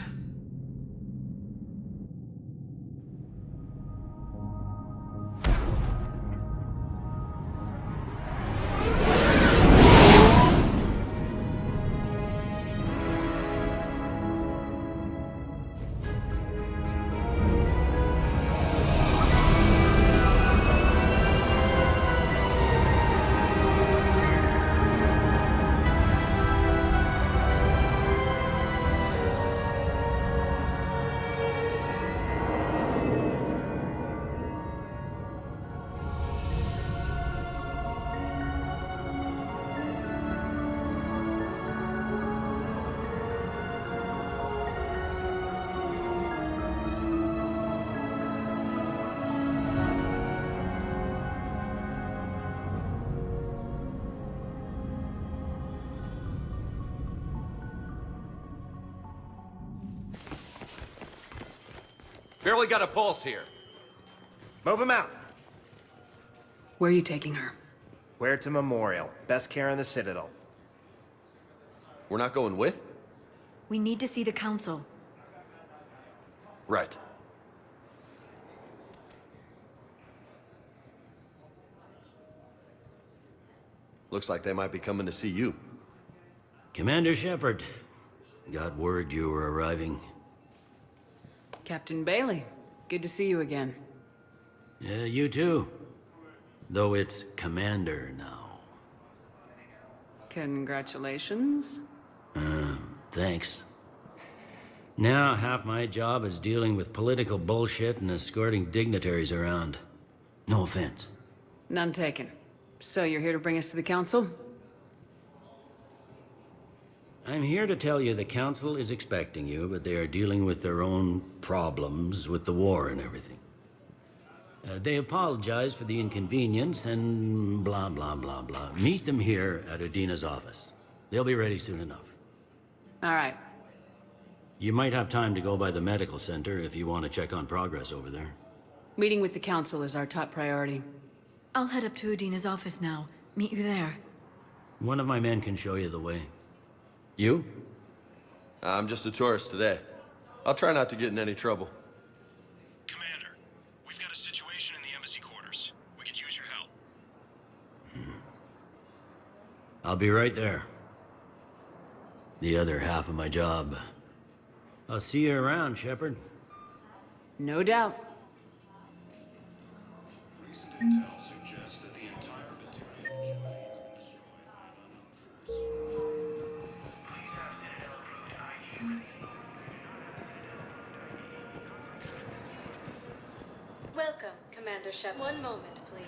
Barely got a pulse here. Move him out. Where are you taking her? Where to Memorial. Best care in the Citadel. We're not going with? We need to see the Council. Right. Looks like they might be coming to see you. Commander Shepard. Got word you were arriving. Captain Bailey, good to see you again. Yeah, you too. Though it's Commander now. Congratulations. Thanks. Now half my job is dealing with political bullshit and escorting dignitaries around. No offense. None taken. So you're here to bring us to the Council? I'm here to tell you the Council is expecting you, but they are dealing with their own problems with the war and everything. They apologize for the inconvenience and blah, blah, blah, blah. Meet them here at Udina's office. They'll be ready soon enough. All right. You might have time to go by the medical center if you want to check on progress over there. Meeting with the Council is our top priority. I'll head up to Udina's office now. Meet you there. One of my men can show you the way. You? I'm just a tourist today. I'll try not to get in any trouble. Commander, we've got a situation in the embassy quarters. We could use your help. I'll be right there. The other half of my job. I'll see you around, Shepard. No doubt. Recent intel suggests that the entire battalion Welcome, Commander Shepard. One moment, please.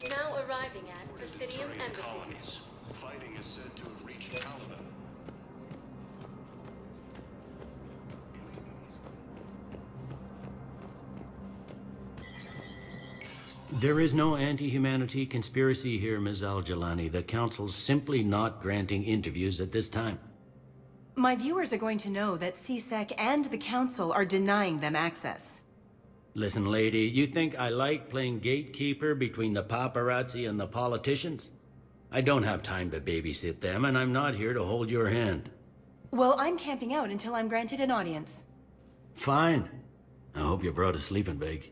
Now arriving at Presidium Embassy. colonies. Fighting is said to have reached Calvin. There is no anti-humanity conspiracy here, Ms. Al-Jalani. The Council's simply not granting interviews at this time. My viewers are going to know that CSEC and the Council are denying them access. Listen, lady, you think I like playing gatekeeper between the paparazzi and the politicians? I don't have time to babysit them, and I'm not here to hold your hand. Well, I'm camping out until I'm granted an audience. Fine. I hope you brought a sleeping bag.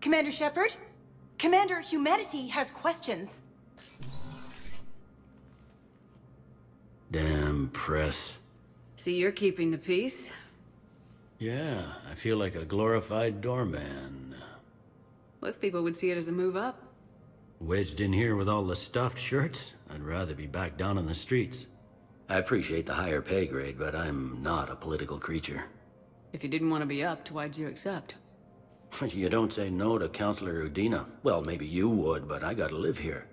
Commander Shepard? Commander, humanity has questions. Damn press. See, you're keeping the peace. Yeah, I feel like a glorified doorman. Most people would see it as a move up. Wedged in here with all the stuffed shirts? I'd rather be back down in the streets. I appreciate the higher pay grade, but I'm not a political creature. If you didn't want to be upped, why'd you accept? You don't say no to Counselor Udina. Well, maybe you would, but I gotta live here.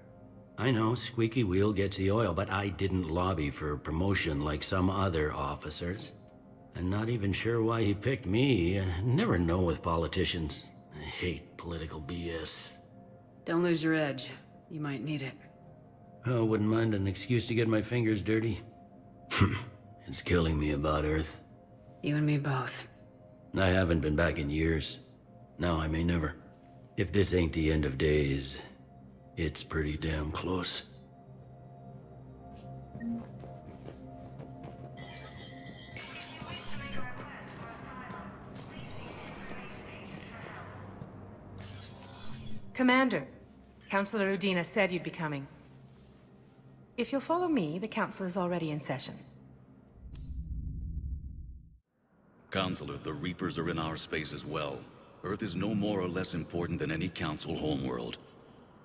I know, squeaky wheel gets the oil, but I didn't lobby for promotion like some other officers. I'm not even sure why he picked me. I never know with politicians. I hate political BS. Don't lose your edge. You might need it. Oh, wouldn't mind an excuse to get my fingers dirty. It's killing me about Earth. You and me both. I haven't been back in years. Now I may never. If this ain't the end of days, it's pretty damn close. Commander, Councilor Udina said you'd be coming. If you'll follow me, the council is already in session. Counselor, the Reapers are in our space as well. Earth is no more or less important than any Council homeworld.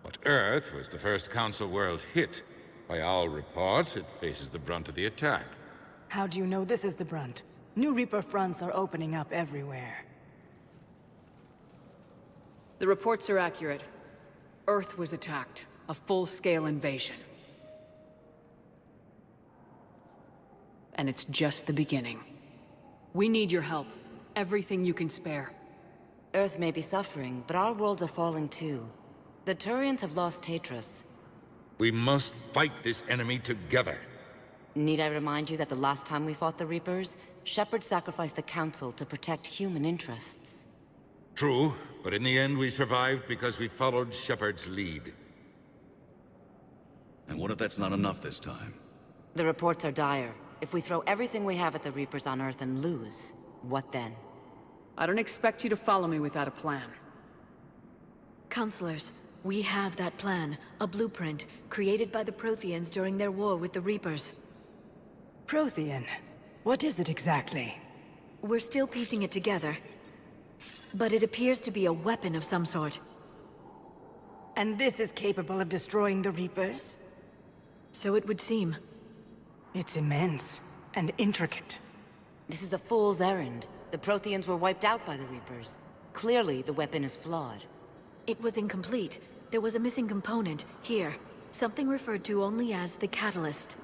But Earth was the first Council world hit. By all reports, it faces the brunt of the attack. How do you know this is the brunt? New Reaper fronts are opening up everywhere. The reports are accurate. Earth was attacked. A full-scale invasion. And it's just the beginning. We need your help. Everything you can spare. Earth may be suffering, but our worlds are falling too. The Turians have lost Tatris. We must fight this enemy together. Need I remind you that the last time we fought the Reapers, Shepard sacrificed the Council to protect human interests? True, but in the end we survived because we followed Shepard's lead. And what if that's not enough this time? The reports are dire. If we throw everything we have at the Reapers on Earth and lose, what then? I don't expect you to follow me without a plan. Counselors, we have that plan. A blueprint, created by the Protheans during their war with the Reapers. Prothean? What is it exactly? We're still piecing it together. But it appears to be a weapon of some sort. And this is capable of destroying the Reapers? So it would seem. It's immense and intricate. This is a fool's errand. The Protheans were wiped out by the Reapers. Clearly, the weapon is flawed. It was incomplete. There was a missing component, here. Something referred to only as the catalyst.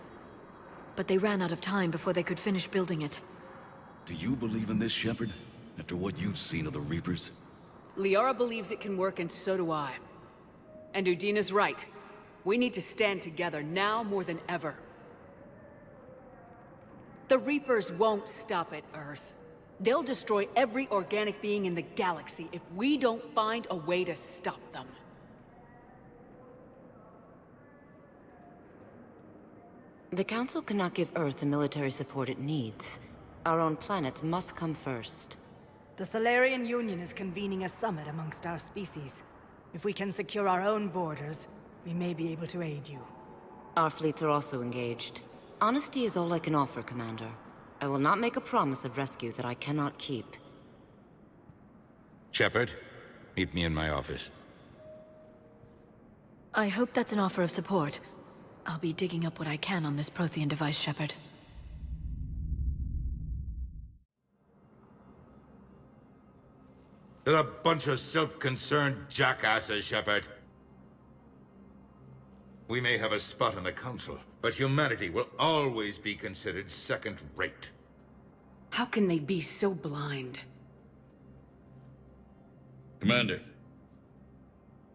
But they ran out of time before they could finish building it. Do you believe in this, Shepard? After what you've seen of the Reapers? Liara believes it can work, and so do I. And Udina's right. We need to stand together, now more than ever. The Reapers won't stop at Earth. They'll destroy every organic being in the galaxy if we don't find a way to stop them. The Council cannot give Earth the military support it needs. Our own planets must come first. The Solarian Union is convening a summit amongst our species. If we can secure our own borders, we may be able to aid you. Our fleets are also engaged. Honesty is all I can offer, Commander. I will not make a promise of rescue that I cannot keep. Shepard, meet me in my office. I hope that's an offer of support. I'll be digging up what I can on this Prothean device, Shepard. They're a bunch of self-concerned jackasses, Shepard. We may have a spot on the Council, but humanity will always be considered second-rate. How can they be so blind? Commander,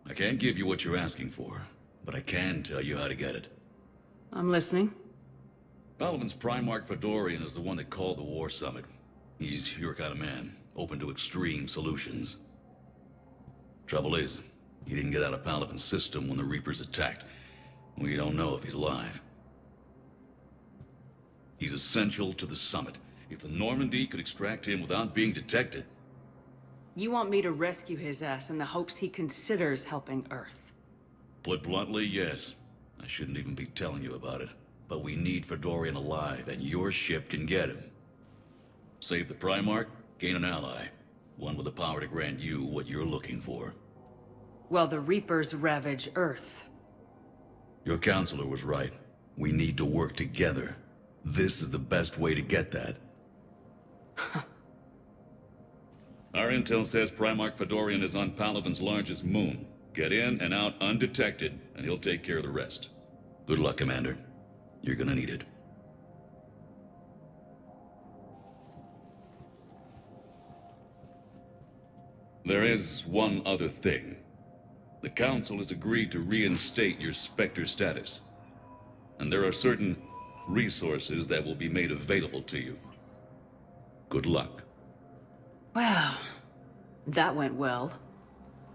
I can't give you what you're asking for, but I can tell you how to get it. I'm listening. Palaven's Primarch Fedorian is the one that called the War Summit. He's your kind of man, open to extreme solutions. Trouble is, he didn't get out of Palaven's system when the Reapers attacked. We don't know if he's alive. He's essential to the summit. If the Normandy could extract him without being detected... You want me to rescue his ass in the hopes he considers helping Earth? Put bluntly, yes. I shouldn't even be telling you about it. But we need Fedorian alive, and your ship can get him. Save the Primarch, gain an ally. One with the power to grant you what you're looking for. Well, the Reapers ravage Earth. Your counselor was right. We need to work together. This is the best way to get that. Our intel says Primarch Fedorian is on Palaven's largest moon. Get in and out undetected, and he'll take care of the rest. Good luck, Commander. You're gonna need it. There is one other thing. The Council has agreed to reinstate your Spectre status. And there are certain resources that will be made available to you. Good luck. Well, that went well.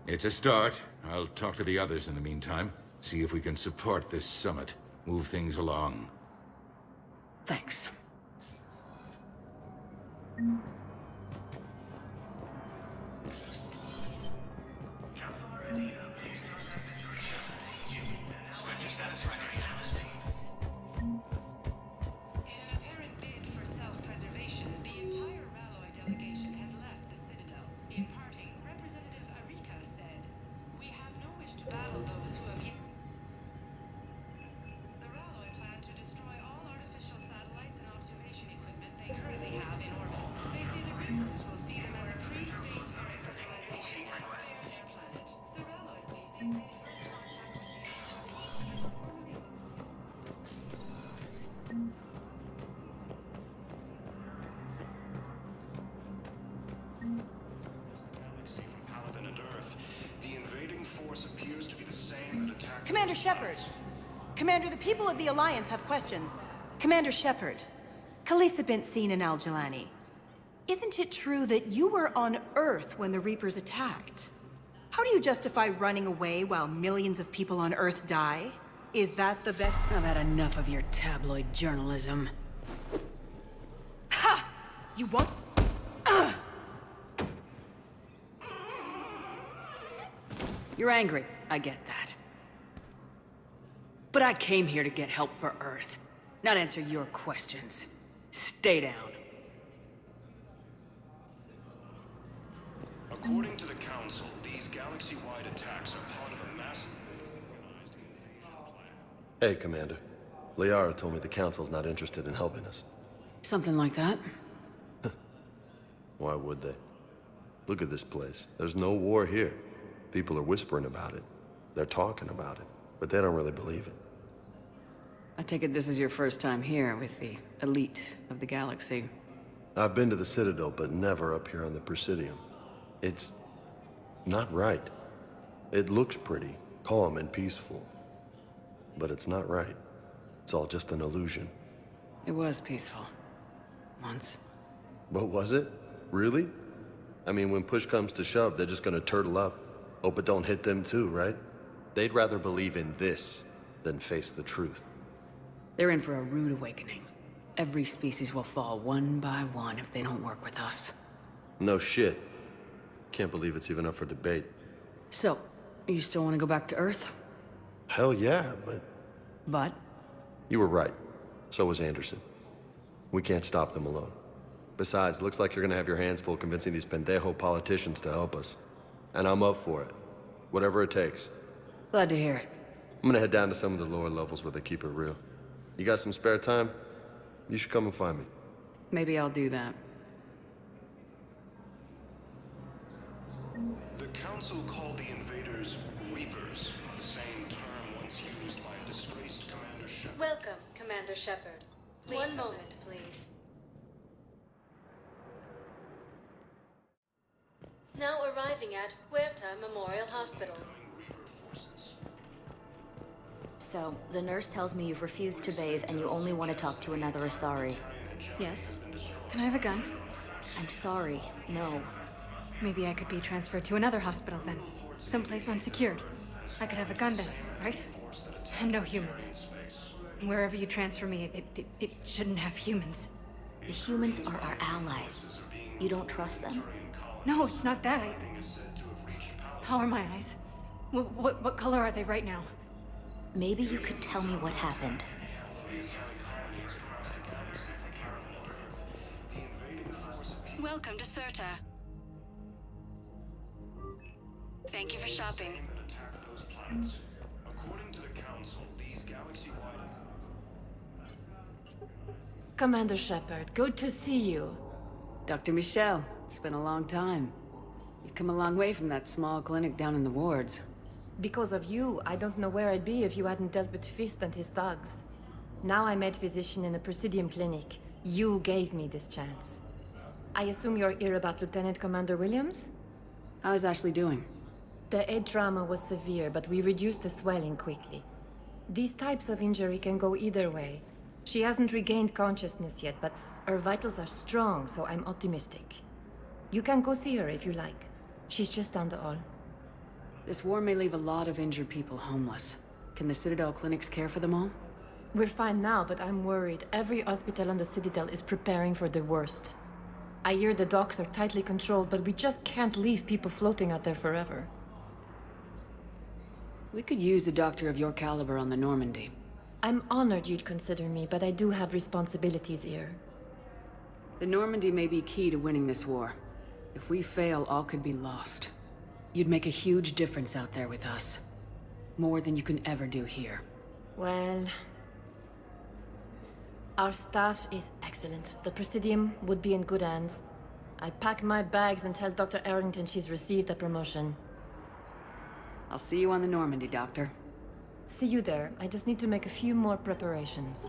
It's a start. I'll talk to the others in the meantime. See if we can support this summit. Move things along. Thanks. Commander Shepard! Commander, the people of the Alliance have questions. Commander Shepard, Khaleesa bint seen in Al-Jalani. Isn't it true that you were on Earth when the Reapers attacked? How do you justify running away while millions of people on Earth die? Is that the best— I've had enough of your tabloid journalism. Ha! You want— You're angry, I get that. But I came here to get help for Earth, not answer your questions. Stay down. According to the Council, these galaxy-wide attacks are part of a massive organized invasion plan. Hey, Commander. Liara told me the Council's not interested in helping us. Something like that. Why would they? Look at this place. There's no war here. People are whispering about it. They're talking about it, but they don't really believe it. I take it this is your first time here with the elite of the galaxy. I've been to the Citadel, but never up here on the Presidium. It's not right. It looks pretty, calm and peaceful. But it's not right. It's all just an illusion. It was peaceful. Once. But was it? Really? I mean, when push comes to shove, they're just gonna turtle up. Hope it don't hit them too, right? They'd rather believe in this than face the truth. They're in for a rude awakening. Every species will fall one by one if they don't work with us. No shit. Can't believe it's even up for debate. So, you still want to go back to Earth? Hell yeah, but... But? You were right. So was Anderson. We can't stop them alone. Besides, looks like you're gonna have your hands full convincing these pendejo politicians to help us. And I'm up for it. Whatever it takes. Glad to hear it. I'm gonna head down to some of the lower levels where they keep it real. You got some spare time? You should come and find me. Maybe I'll do that. The Council called the invaders Reapers, the same term once used by a disgraced Commander Shepard. Welcome, Commander Shepard. One moment, please. Now arriving at Huerta Memorial Hospital. So, the nurse tells me you've refused to bathe and you only want to talk to another Asari. Yes. Can I have a gun? I'm sorry, no. Maybe I could be transferred to another hospital then. Someplace unsecured. I could have a gun then, right? And no humans. Wherever you transfer me, it shouldn't have humans. The humans are our allies. You don't trust them? No, it's not that. How are my eyes? What color are they right now? Maybe you could tell me what happened. Welcome to Serta. Thank you for shopping. According to the Council, these galaxy-wide... Commander Shepard, good to see you. Dr. Michelle, it's been a long time. You've come a long way from that small clinic down in the wards. Because of you, I don't know where I'd be if you hadn't dealt with Fist and his thugs. Now I'm head physician in a Presidium clinic. You gave me this chance. I assume you're here about Lieutenant Commander Williams? How is Ashley doing? The head trauma was severe, but we reduced the swelling quickly. These types of injury can go either way. She hasn't regained consciousness yet, but her vitals are strong, so I'm optimistic. You can go see her if you like. She's just down the hall. This war may leave a lot of injured people homeless. Can the Citadel clinics care for them all? We're fine now, but I'm worried. Every hospital on the Citadel is preparing for the worst. I hear the docks are tightly controlled, but we just can't leave people floating out there forever. We could use a doctor of your caliber on the Normandy. I'm honored you'd consider me, but I do have responsibilities here. The Normandy may be key to winning this war. If we fail, all could be lost. You'd make a huge difference out there with us. More than you can ever do here. Well... our staff is excellent. The Presidium would be in good hands. I'll pack my bags and tell Dr. Arrington she's received a promotion. I'll see you on the Normandy, Doctor. See you there. I just need to make a few more preparations.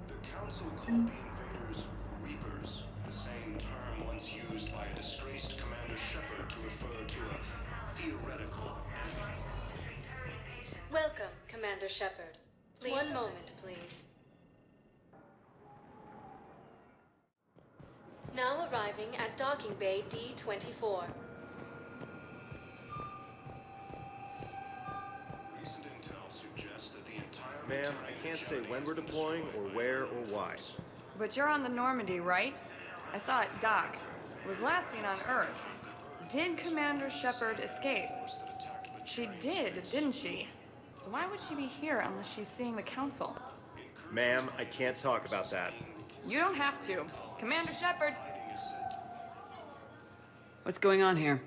The Council called the invaders Reapers, the same term once used by a disgraced Commander Shepard to refer to a theoretical enemy. Welcome, Commander Shepard. One moment, please. Now arriving at Docking Bay D-24. Recent intel suggests that the entire... Ma'am, I can't say when we're deploying or where or why. But you're on the Normandy, right? I saw it dock. It was last seen on Earth. Did Commander Shepard escape? She did, didn't she? So why would she be here unless she's seeing the Council? Ma'am, I can't talk about that. You don't have to. Commander Shepard! What's going on here?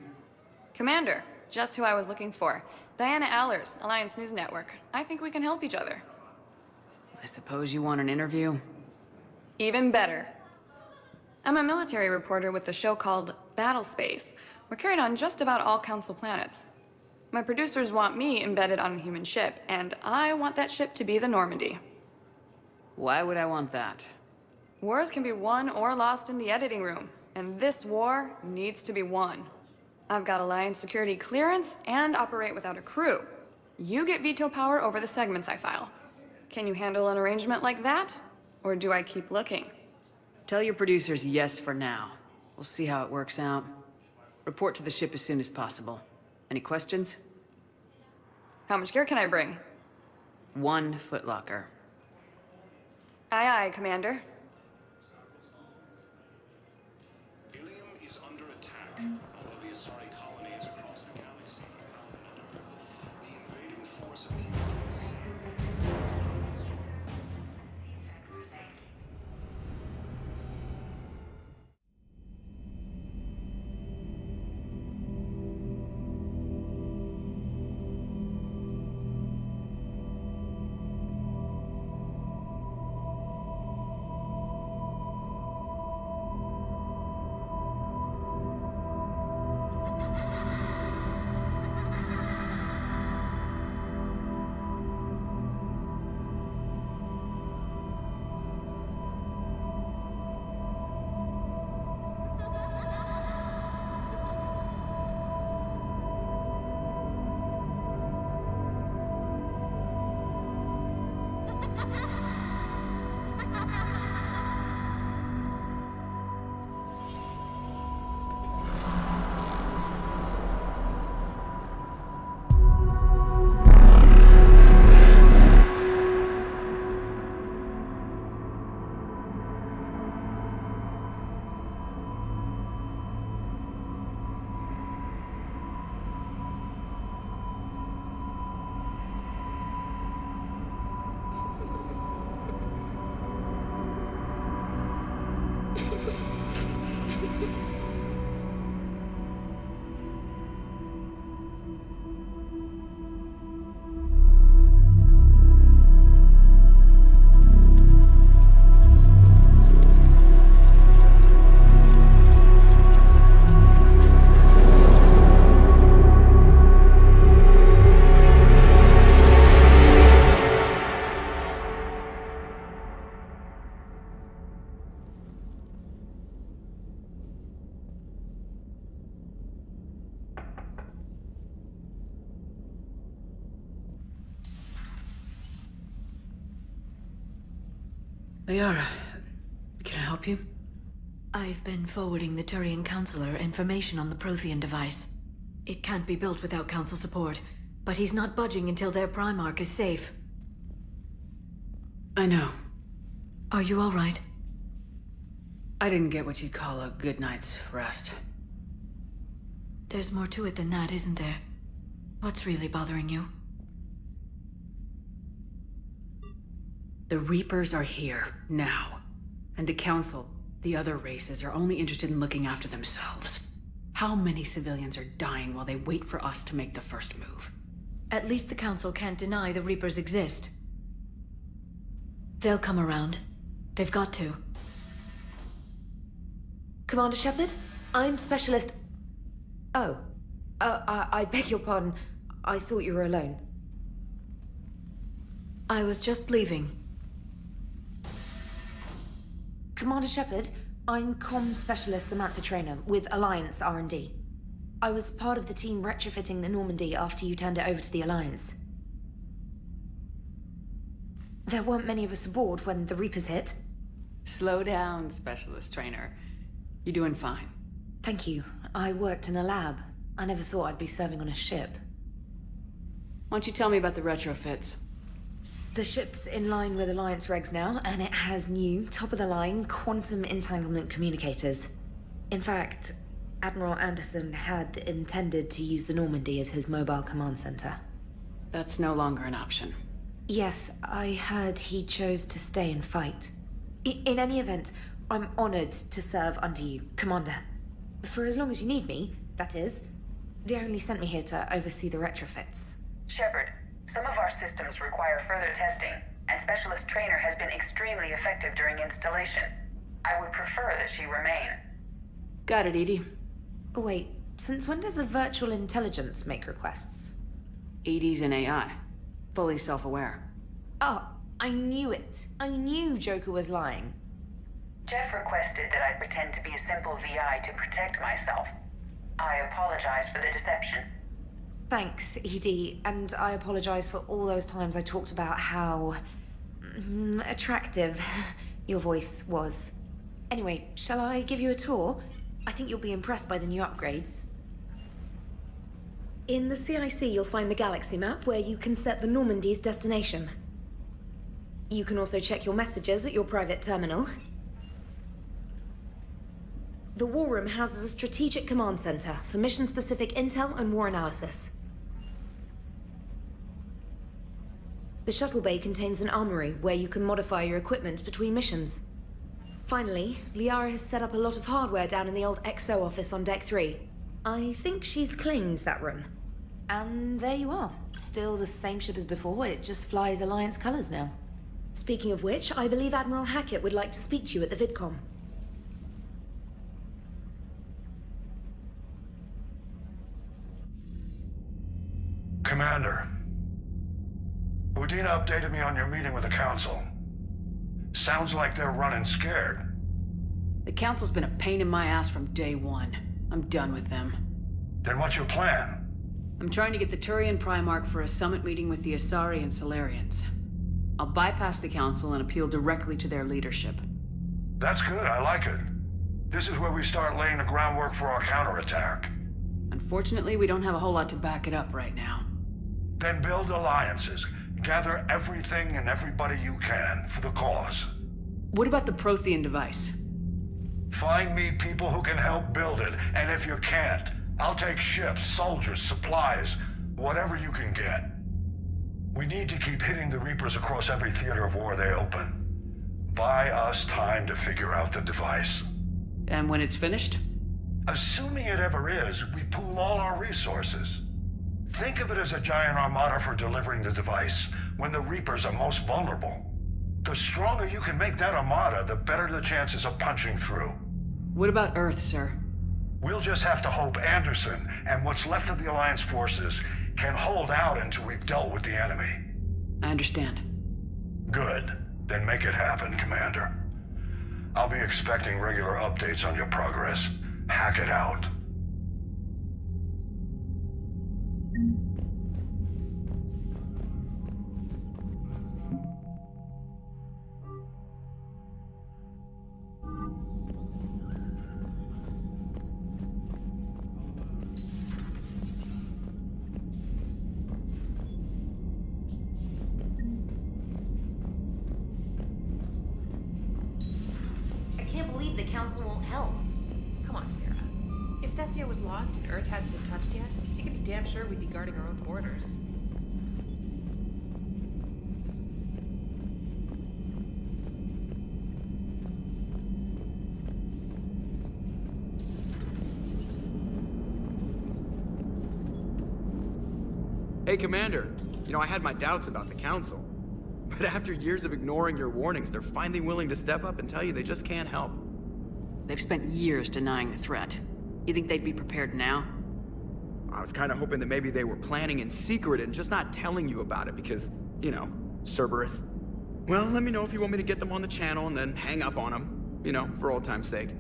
Commander, just who I was looking for. Diana Allers, Alliance News Network. I think we can help each other. I suppose you want an interview? Even better. I'm a military reporter with a show called Battle Space. We're carried on just about all Council planets. My producers want me embedded on a human ship, and I want that ship to be the Normandy. Why would I want that? Wars can be won or lost in the editing room, and this war needs to be won. I've got Alliance security clearance and operate without a crew. You get veto power over the segments I file. Can you handle an arrangement like that? Or do I keep looking? Tell your producers yes for now. We'll see how it works out. Report to the ship as soon as possible. Any questions? How much gear can I bring? 1 footlocker. Aye, aye, Commander. Ilium is under attack. Although the Asari colony is across the galaxy, bound under Earth, the invading force of humans. Liara, can I help you? I've been forwarding the Turian Counselor information on the Prothean device. It can't be built without Council support, but he's not budging until their Primarch is safe. I know. Are you all right? I didn't get what you'd call a good night's rest. There's more to it than that, isn't there? What's really bothering you? The Reapers are here, now. And the Council, the other races, are only interested in looking after themselves. How many civilians are dying while they wait for us to make the first move? At least the Council can't deny the Reapers exist. They'll come around. They've got to. Commander Shepard? I'm Specialist... Oh. I beg your pardon. I thought you were alone. I was just leaving. Commander Shepard, I'm Comm Specialist Samantha Traynor with Alliance R&D. I was part of the team retrofitting the Normandy after you turned it over to the Alliance. There weren't many of us aboard when the Reapers hit. Slow down, Specialist Trainer. You're doing fine. Thank you. I worked in a lab. I never thought I'd be serving on a ship. Why don't you tell me about the retrofits? The ship's in line with Alliance regs now, and it has new, top-of-the-line, quantum entanglement communicators. In fact, Admiral Anderson had intended to use the Normandy as his mobile command center. That's no longer an option. Yes, I heard he chose to stay and fight. In any event, I'm honored to serve under you, Commander. For as long as you need me, that is. They only sent me here to oversee the retrofits. Shepard, some of our systems require further testing, and Specialist Trainer has been extremely effective during installation. I would prefer that she remain. Got it, Edie. Wait, since when does a virtual intelligence make requests? Edie's an AI. Fully self-aware. Oh, I knew it. I knew Joker was lying. Jeff requested that I pretend to be a simple VI to protect myself. I apologize for the deception. Thanks, Edie, and I apologize for all those times I talked about how... attractive your voice was. Anyway, shall I give you a tour? I think you'll be impressed by the new upgrades. In the CIC, you'll find the galaxy map where you can set the Normandy's destination. You can also check your messages at your private terminal. The War Room houses a strategic command center for mission-specific intel and war analysis. The shuttle bay contains an armory where you can modify your equipment between missions. Finally, Liara has set up a lot of hardware down in the old XO office on Deck 3. I think she's claimed that room. And there you are. Still the same ship as before, it just flies Alliance colors now. Speaking of which, I believe Admiral Hackett would like to speak to you at the VidCom. Commander, Udina updated me on your meeting with the Council. Sounds like they're running scared. The Council's been a pain in my ass from day one. I'm done with them. Then what's your plan? I'm trying to get the Turian Primarch for a summit meeting with the Asari and Solarians. I'll bypass the Council and appeal directly to their leadership. That's good, I like it. This is where we start laying the groundwork for our counterattack. Unfortunately, we don't have a whole lot to back it up right now. Then build alliances. Gather everything and everybody you can for the cause. What about the Prothean device? Find me people who can help build it, and if you can't, I'll take ships, soldiers, supplies, whatever you can get. We need to keep hitting the Reapers across every theater of war they open. Buy us time to figure out the device. And when it's finished? Assuming it ever is, we pool all our resources. Think of it as a giant armada for delivering the device when the Reapers are most vulnerable. The stronger you can make that armada, the better the chances of punching through. What about Earth, sir? We'll just have to hope Anderson and what's left of the Alliance forces can hold out until we've dealt with the enemy. I understand. Good. Then make it happen, Commander. I'll be expecting regular updates on your progress. Hack it out. Council won't help. Come on, Sarah. If Thessia was lost and Earth hadn't been touched yet, you can be damn sure we'd be guarding our own borders. Hey, Commander. You know, I had my doubts about the Council. But after years of ignoring your warnings, they're finally willing to step up and tell you they just can't help. They've spent years denying the threat. You think they'd be prepared now? I was kind of hoping that maybe they were planning in secret and just not telling you about it because, you know, Cerberus. Well, let me know if you want me to get them on the channel and then hang up on them. You know, for old time's sake.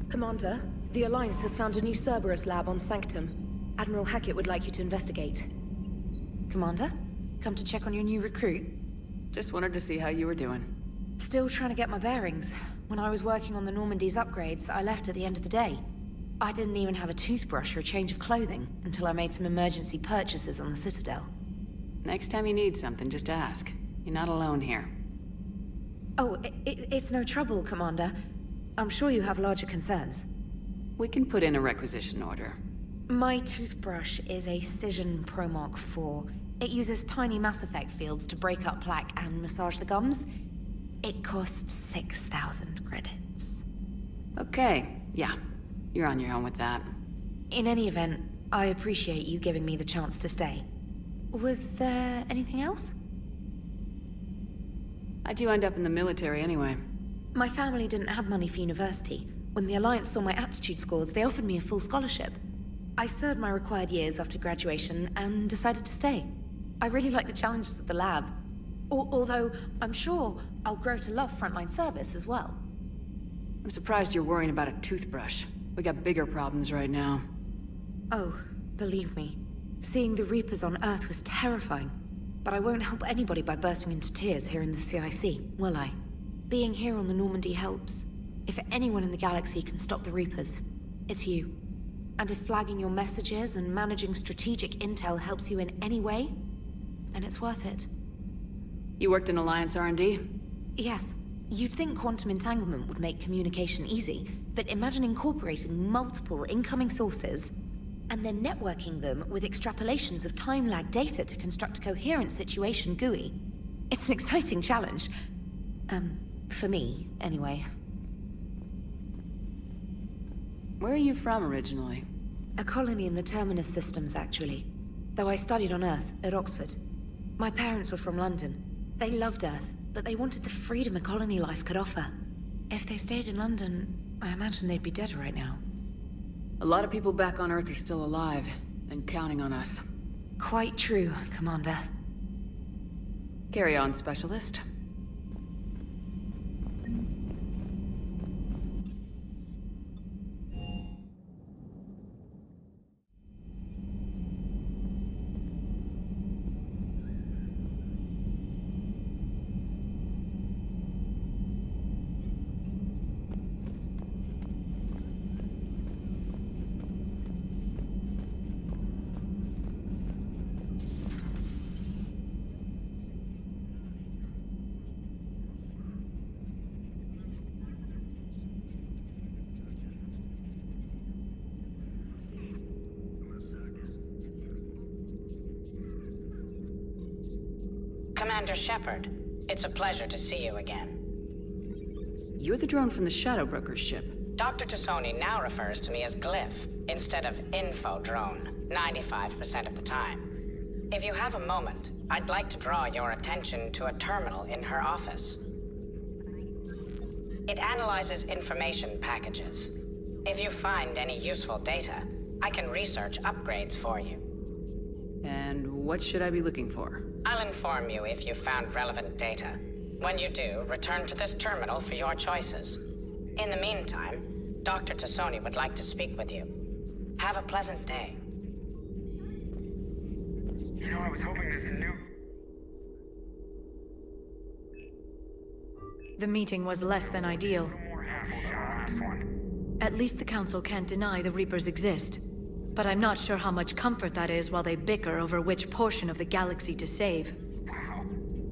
Commander, the Alliance has found a new Cerberus lab on Sanctum. Admiral Hackett would like you to investigate. Commander? Come to check on your new recruit? Just wanted to see how you were doing. Still trying to get my bearings. When I was working on the Normandy's upgrades, I left at the end of the day. I didn't even have a toothbrush or a change of clothing until I made some emergency purchases on the Citadel. Next time you need something, just ask. You're not alone here. Oh, it's no trouble, Commander. I'm sure you have larger concerns. We can put in a requisition order. My toothbrush is a Cision Pro Mark IV. It uses tiny Mass Effect fields to break up plaque and massage the gums. It costs 6,000 credits. Okay, yeah. You're on your own with that. In any event, I appreciate you giving me the chance to stay. Was there anything else? How'd you end up in the military anyway? My family didn't have money for university. When the Alliance saw my aptitude scores, they offered me a full scholarship. I served my required years after graduation and decided to stay. I really like the challenges of the lab. Although, I'm sure I'll grow to love frontline service as well. I'm surprised you're worrying about a toothbrush. We got bigger problems right now. Oh, believe me. Seeing the Reapers on Earth was terrifying. But I won't help anybody by bursting into tears here in the CIC, will I? Being here on the Normandy helps. If anyone in the galaxy can stop the Reapers, it's you. And if flagging your messages and managing strategic intel helps you in any way, then it's worth it. You worked in Alliance R&D? Yes. You'd think quantum entanglement would make communication easy, but imagine incorporating multiple incoming sources and then networking them with extrapolations of time-lag data to construct a coherent situation GUI. It's an exciting challenge. For me, anyway. Where are you from originally? A colony in the Terminus systems, actually. Though I studied on Earth, at Oxford. My parents were from London. They loved Earth, but they wanted the freedom a colony life could offer. If they stayed in London, I imagine they'd be dead right now. A lot of people back on Earth are still alive, and counting on us. Quite true, Commander. Carry on, Specialist. Commander Shepard, it's a pleasure to see you again. You're the drone from the Shadow Broker's ship. Dr. Tassoni now refers to me as Glyph instead of Info Drone, 95% of the time. If you have a moment, I'd like to draw your attention to a terminal in her office. It analyzes information packages. If you find any useful data, I can research upgrades for you. And what should I be looking for? I'll inform you if you found relevant data. When you do, return to this terminal for your choices. In the meantime, Dr. Tassoni would like to speak with you. Have a pleasant day. You know, I was hoping this new... The meeting was less than ideal. At least the Council can't deny the Reapers exist. But I'm not sure how much comfort that is while they bicker over which portion of the galaxy to save. Wow.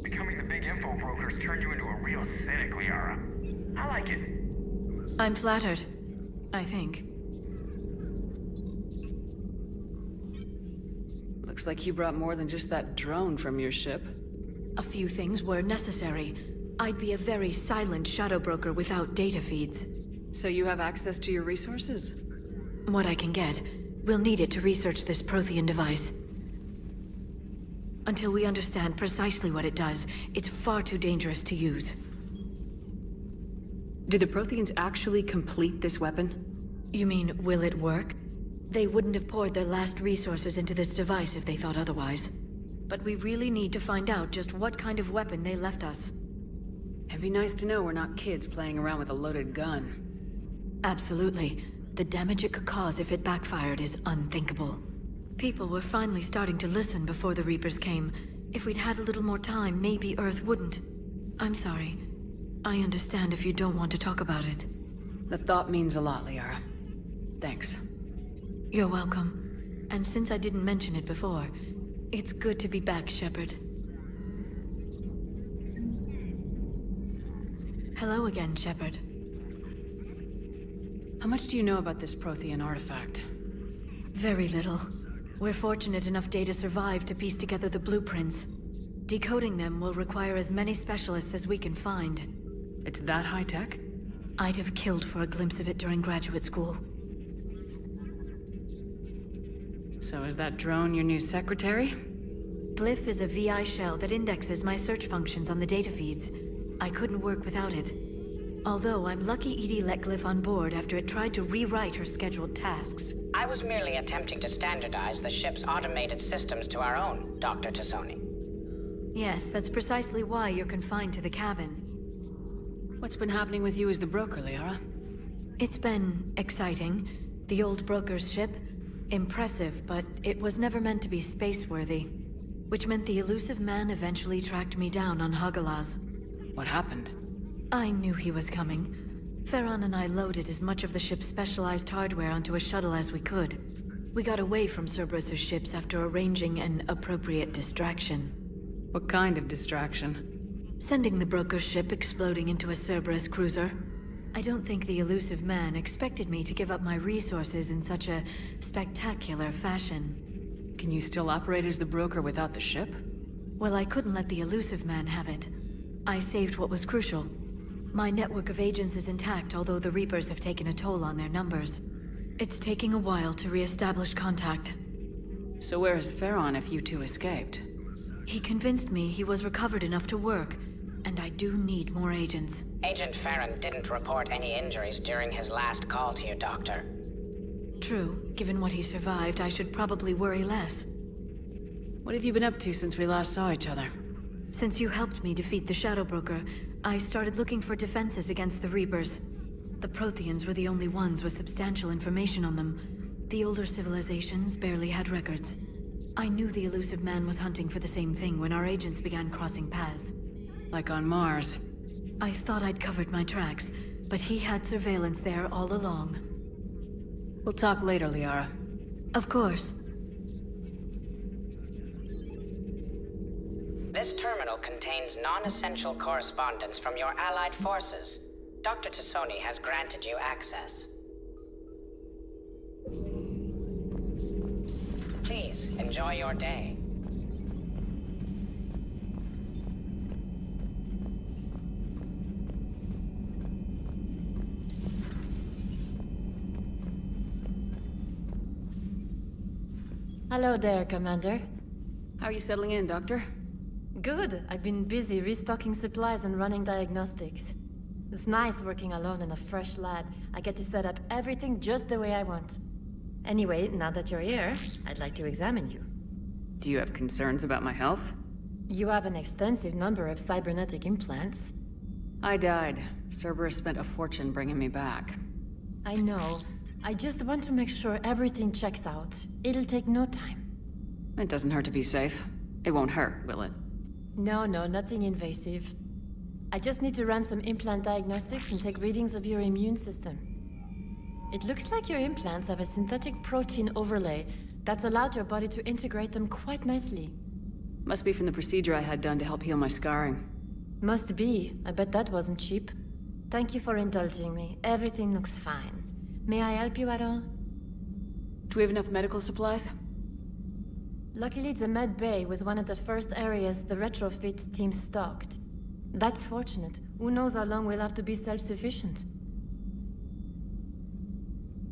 Becoming the big info brokers turned you into a real cynic, Liara. I like it. I'm flattered. I think. Looks like you brought more than just that drone from your ship. A few things were necessary. I'd be a very silent shadow broker without data feeds. So you have access to your resources? What I can get. We'll need it to research this Prothean device. Until we understand precisely what it does, it's far too dangerous to use. Do the Protheans actually complete this weapon? You mean, will it work? They wouldn't have poured their last resources into this device if they thought otherwise. But we really need to find out just what kind of weapon they left us. It'd be nice to know we're not kids playing around with a loaded gun. Absolutely. The damage it could cause if it backfired is unthinkable. People were finally starting to listen before the Reapers came. If we'd had a little more time, maybe Earth wouldn't. I'm sorry. I understand if you don't want to talk about it. The thought means a lot, Liara. Thanks. You're welcome. And since I didn't mention it before, it's good to be back, Shepard. Hello again, Shepard. How much do you know about this Prothean artifact? Very little. We're fortunate enough Data survived to piece together the blueprints. Decoding them will require as many specialists as we can find. It's that high-tech? I'd have killed for a glimpse of it during graduate school. So is that drone your new secretary? Glyph is a VI shell that indexes my search functions on the data feeds. I couldn't work without it. Although I'm lucky EDI let Glyph on board after it tried to rewrite her scheduled tasks. I was merely attempting to standardize the ship's automated systems to our own, Dr. Tassoni. Yes, that's precisely why you're confined to the cabin. What's been happening with you as the broker, Liara? It's been exciting. The old broker's ship, impressive, but it was never meant to be space-worthy. Which meant the elusive man eventually tracked me down on Hagalaz. What happened? I knew he was coming. Farron and I loaded as much of the ship's specialized hardware onto a shuttle as we could. We got away from Cerberus' ships after arranging an appropriate distraction. What kind of distraction? Sending the broker's ship exploding into a Cerberus cruiser. I don't think the elusive man expected me to give up my resources in such a spectacular fashion. Can you still operate as the broker without the ship? Well, I couldn't let the elusive man have it. I saved what was crucial. My network of agents is intact, although the Reapers have taken a toll on their numbers. It's taking a while to re-establish contact. So where is Farron if you two escaped? He convinced me he was recovered enough to work, and I do need more agents. Agent Farron didn't report any injuries during his last call to you, Doctor. True. Given what he survived, I should probably worry less. What have you been up to since we last saw each other? Since you helped me defeat the Shadow Broker, I started looking for defenses against the Reapers. The Protheans were the only ones with substantial information on them. The older civilizations barely had records. I knew the elusive man was hunting for the same thing when our agents began crossing paths. Like on Mars. I thought I'd covered my tracks, but he had surveillance there all along. We'll talk later, Liara. Of course. This terminal contains non-essential correspondence from your allied forces. Dr. Tassoni has granted you access. Please, enjoy your day. Hello there, Commander. How are you settling in, Doctor? Good. I've been busy restocking supplies and running diagnostics. It's nice working alone in a fresh lab. I get to set up everything just the way I want. Anyway, now that you're here, I'd like to examine you. Do you have concerns about my health? You have an extensive number of cybernetic implants. I died. Cerberus spent a fortune bringing me back. I know. I just want to make sure everything checks out. It'll take no time. It doesn't hurt to be safe. It won't hurt, will it? No, nothing invasive. I just need to run some implant diagnostics and take readings of your immune system. It looks like your implants have a synthetic protein overlay that's allowed your body to integrate them quite nicely. Must be from the procedure I had done to help heal my scarring. Must be. I bet that wasn't cheap. Thank you for indulging me. Everything looks fine. May I help you at all? Do we have enough medical supplies? Luckily, the med bay was one of the first areas the retrofit team stocked. That's fortunate. Who knows how long we'll have to be self-sufficient.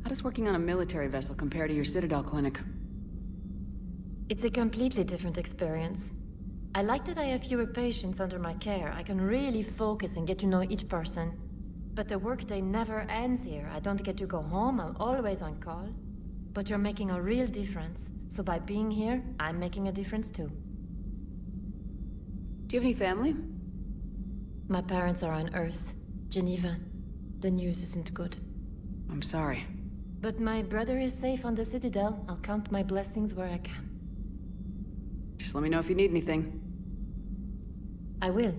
How does working on a military vessel compare to your Citadel clinic? It's a completely different experience. I like that I have fewer patients under my care. I can really focus and get to know each person. But the workday never ends here. I don't get to go home. I'm always on call. But you're making a real difference. So by being here, I'm making a difference too. Do you have any family? My parents are on Earth, Geneva. The news isn't good. I'm sorry. But my brother is safe on the Citadel. I'll count my blessings where I can. Just let me know if you need anything. I will.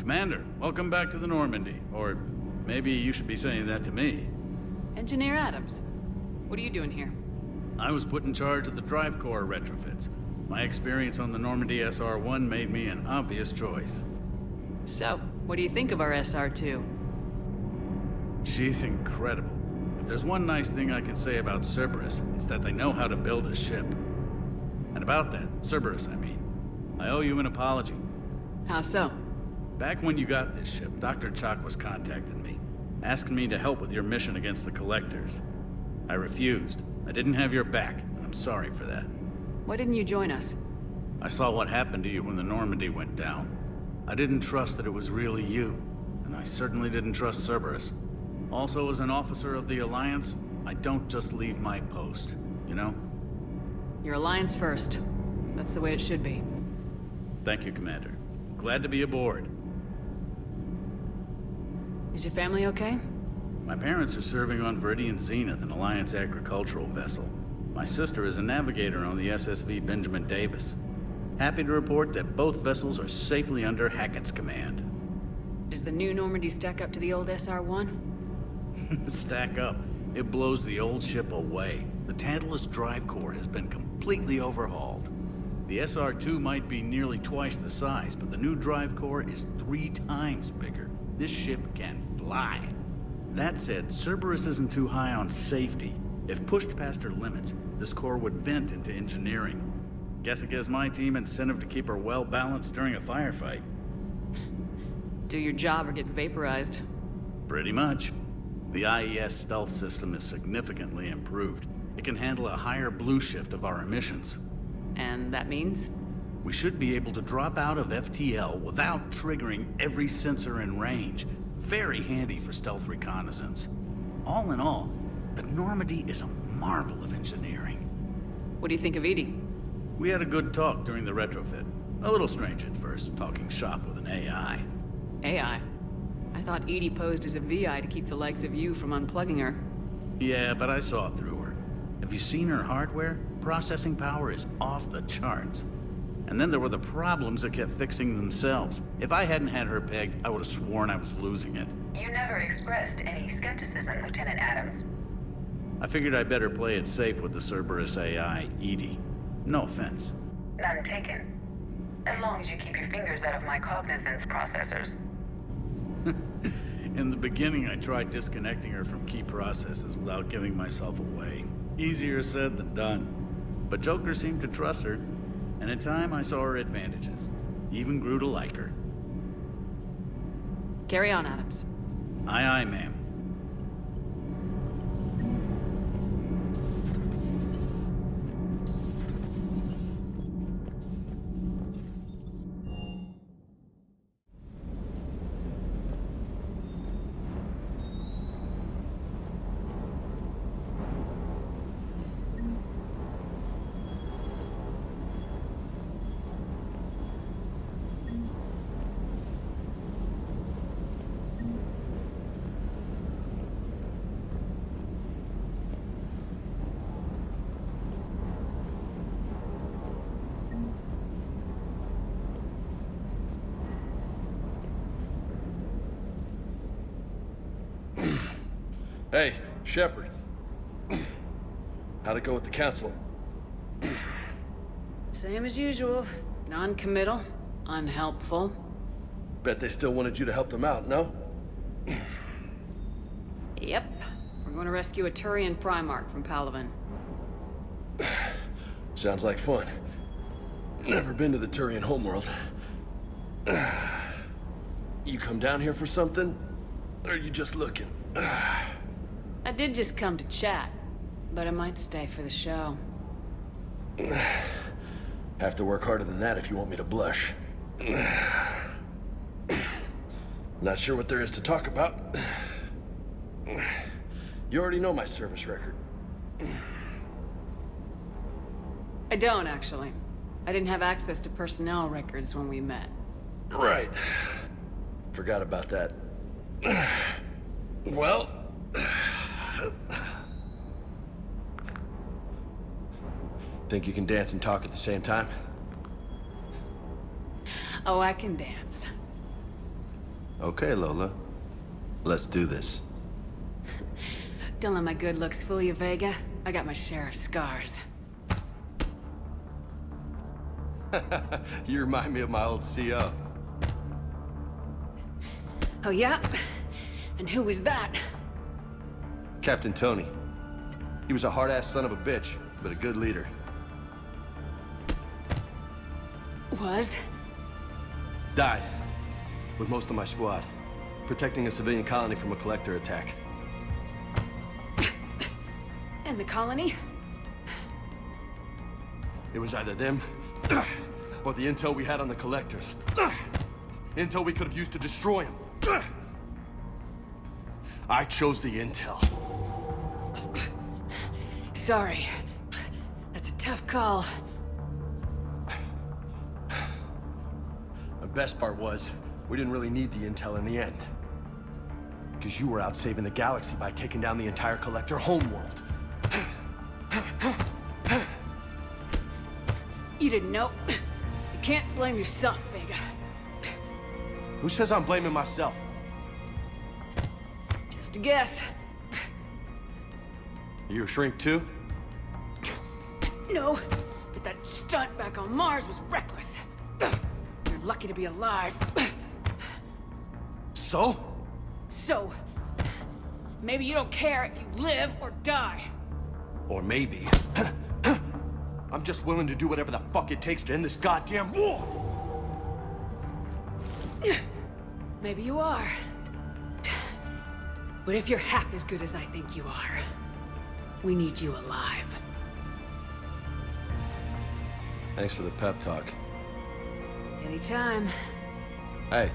Commander, welcome back to the Normandy. Or maybe you should be saying that to me. Engineer Adams, what are you doing here? I was put in charge of the drive core retrofits. My experience on the Normandy SR-1 made me an obvious choice. So, what do you think of our SR-2? She's incredible. If there's one nice thing I can say about Cerberus, it's that they know how to build a ship. And about that, Cerberus, I mean, I owe you an apology. How so? Back when you got this ship, Dr. Chalk was contacting me, asking me to help with your mission against the Collectors. I refused. I didn't have your back, and I'm sorry for that. Why didn't you join us? I saw what happened to you when the Normandy went down. I didn't trust that it was really you, and I certainly didn't trust Cerberus. Also, as an officer of the Alliance, I don't just leave my post, you know? Your Alliance first. That's the way it should be. Thank you, Commander. Glad to be aboard. Is your family okay? My parents are serving on Viridian Zenith, an Alliance agricultural vessel. My sister is a navigator on the SSV Benjamin Davis. Happy to report that both vessels are safely under Hackett's command. Does the new Normandy stack up to the old SR-1? Stack up. It blows the old ship away. The Tantalus drive core has been completely overhauled. The SR-2 might be nearly twice the size, but the new drive core is 3 times bigger. This ship can fly. That said, Cerberus isn't too high on safety. If pushed past her limits, this core would vent into engineering. Guess it gives my team incentive to keep her well balanced during a firefight. Do your job or get vaporized. Pretty much. The IES stealth system is significantly improved. It can handle a higher blue shift of our emissions. And that means? We should be able to drop out of FTL without triggering every sensor in range. Very handy for stealth reconnaissance. All in all, the Normandy is a marvel of engineering. What do you think of Edie? We had a good talk during the retrofit. A little strange at first, talking shop with an AI. AI? I thought Edie posed as a VI to keep the likes of you from unplugging her. Yeah, but I saw through her. Have you seen her hardware? Processing power is off the charts. And then there were the problems that kept fixing themselves. If I hadn't had her pegged, I would have sworn I was losing it. You never expressed any skepticism, Lieutenant Adams. I figured I'd better play it safe with the Cerberus AI, Edie. No offense. None taken. As long as you keep your fingers out of my cognizance processors. In the beginning, I tried disconnecting her from key processes without giving myself away. Easier said than done. But Joker seemed to trust her, and in time I saw her advantages. Even grew to like her. Carry on, Adams. Aye, aye, ma'am. Hey, Shepard. How'd it go with the council? Same as usual. Non-committal, unhelpful. Bet they still wanted you to help them out, no? Yep. We're going to rescue a Turian Primarch from Palaven. Sounds like fun. Never been to the Turian homeworld. You come down here for something? Or are you just looking? I did just come to chat, but I might stay for the show. Have to work harder than that if you want me to blush. Not sure what there is to talk about. You already know my service record. I don't, actually. I didn't have access to personnel records when we met. Right. Forgot about that. Well... Think you can dance and talk at the same time? Oh, I can dance. Okay, Lola. Let's do this. Don't let my good looks fool you, Vega. I got my share of scars. You remind me of my old CO. Oh, yeah? And who was that? Captain Tony. He was a hard-ass son of a bitch, but a good leader. Was? Died. With most of my squad. Protecting a civilian colony from a collector attack. And the colony? It was either them, or the intel we had on the collectors. Intel we could have used to destroy them. I chose the intel. Sorry. That's a tough call. The best part was, we didn't really need the intel in the end. Because you were out saving the galaxy by taking down the entire collector homeworld. You didn't know. You can't blame yourself, Vega. Who says I'm blaming myself? Just a guess. You a shrink too? No, but that stunt back on Mars was reckless. You're lucky to be alive. So? So, maybe you don't care if you live or die. Or maybe... I'm just willing to do whatever the fuck it takes to end this goddamn war! Maybe you are. But if you're half as good as I think you are, we need you alive. Thanks for the pep talk. Anytime. Hey.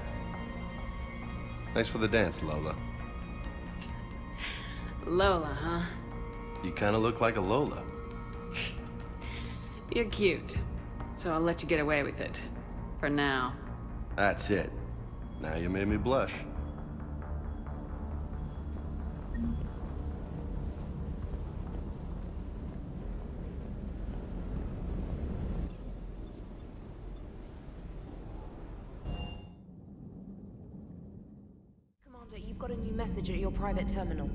Thanks for the dance, Lola. Lola, huh? You kinda look like a Lola. You're cute. So I'll let you get away with it. For now. That's it. Now you made me blush. Commander, you've got a new message at your private terminal.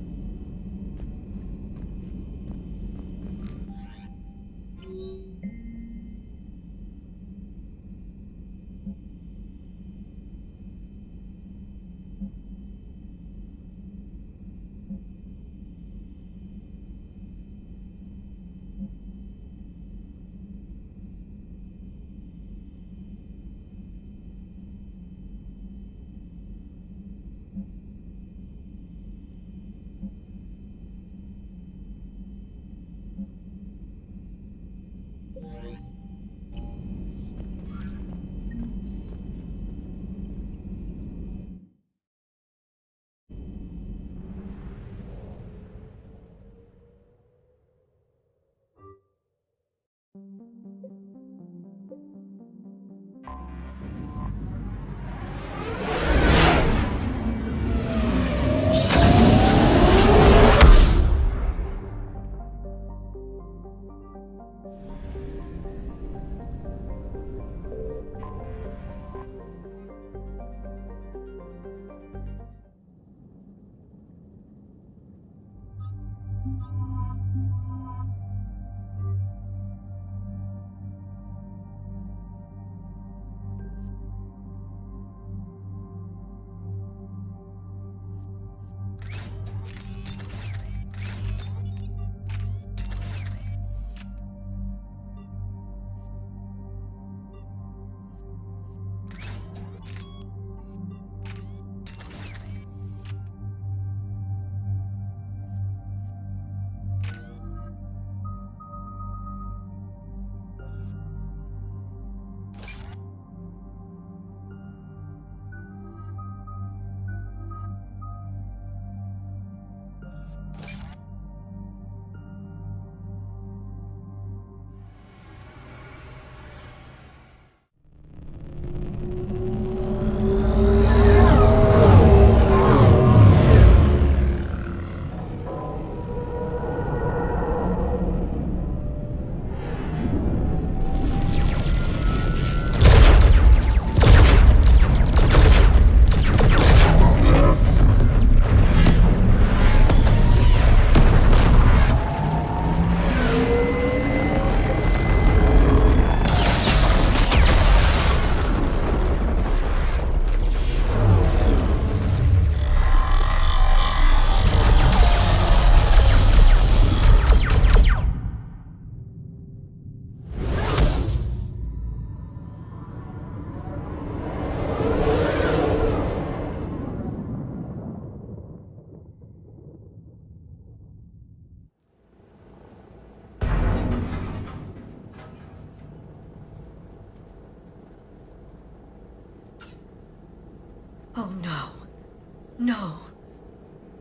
No.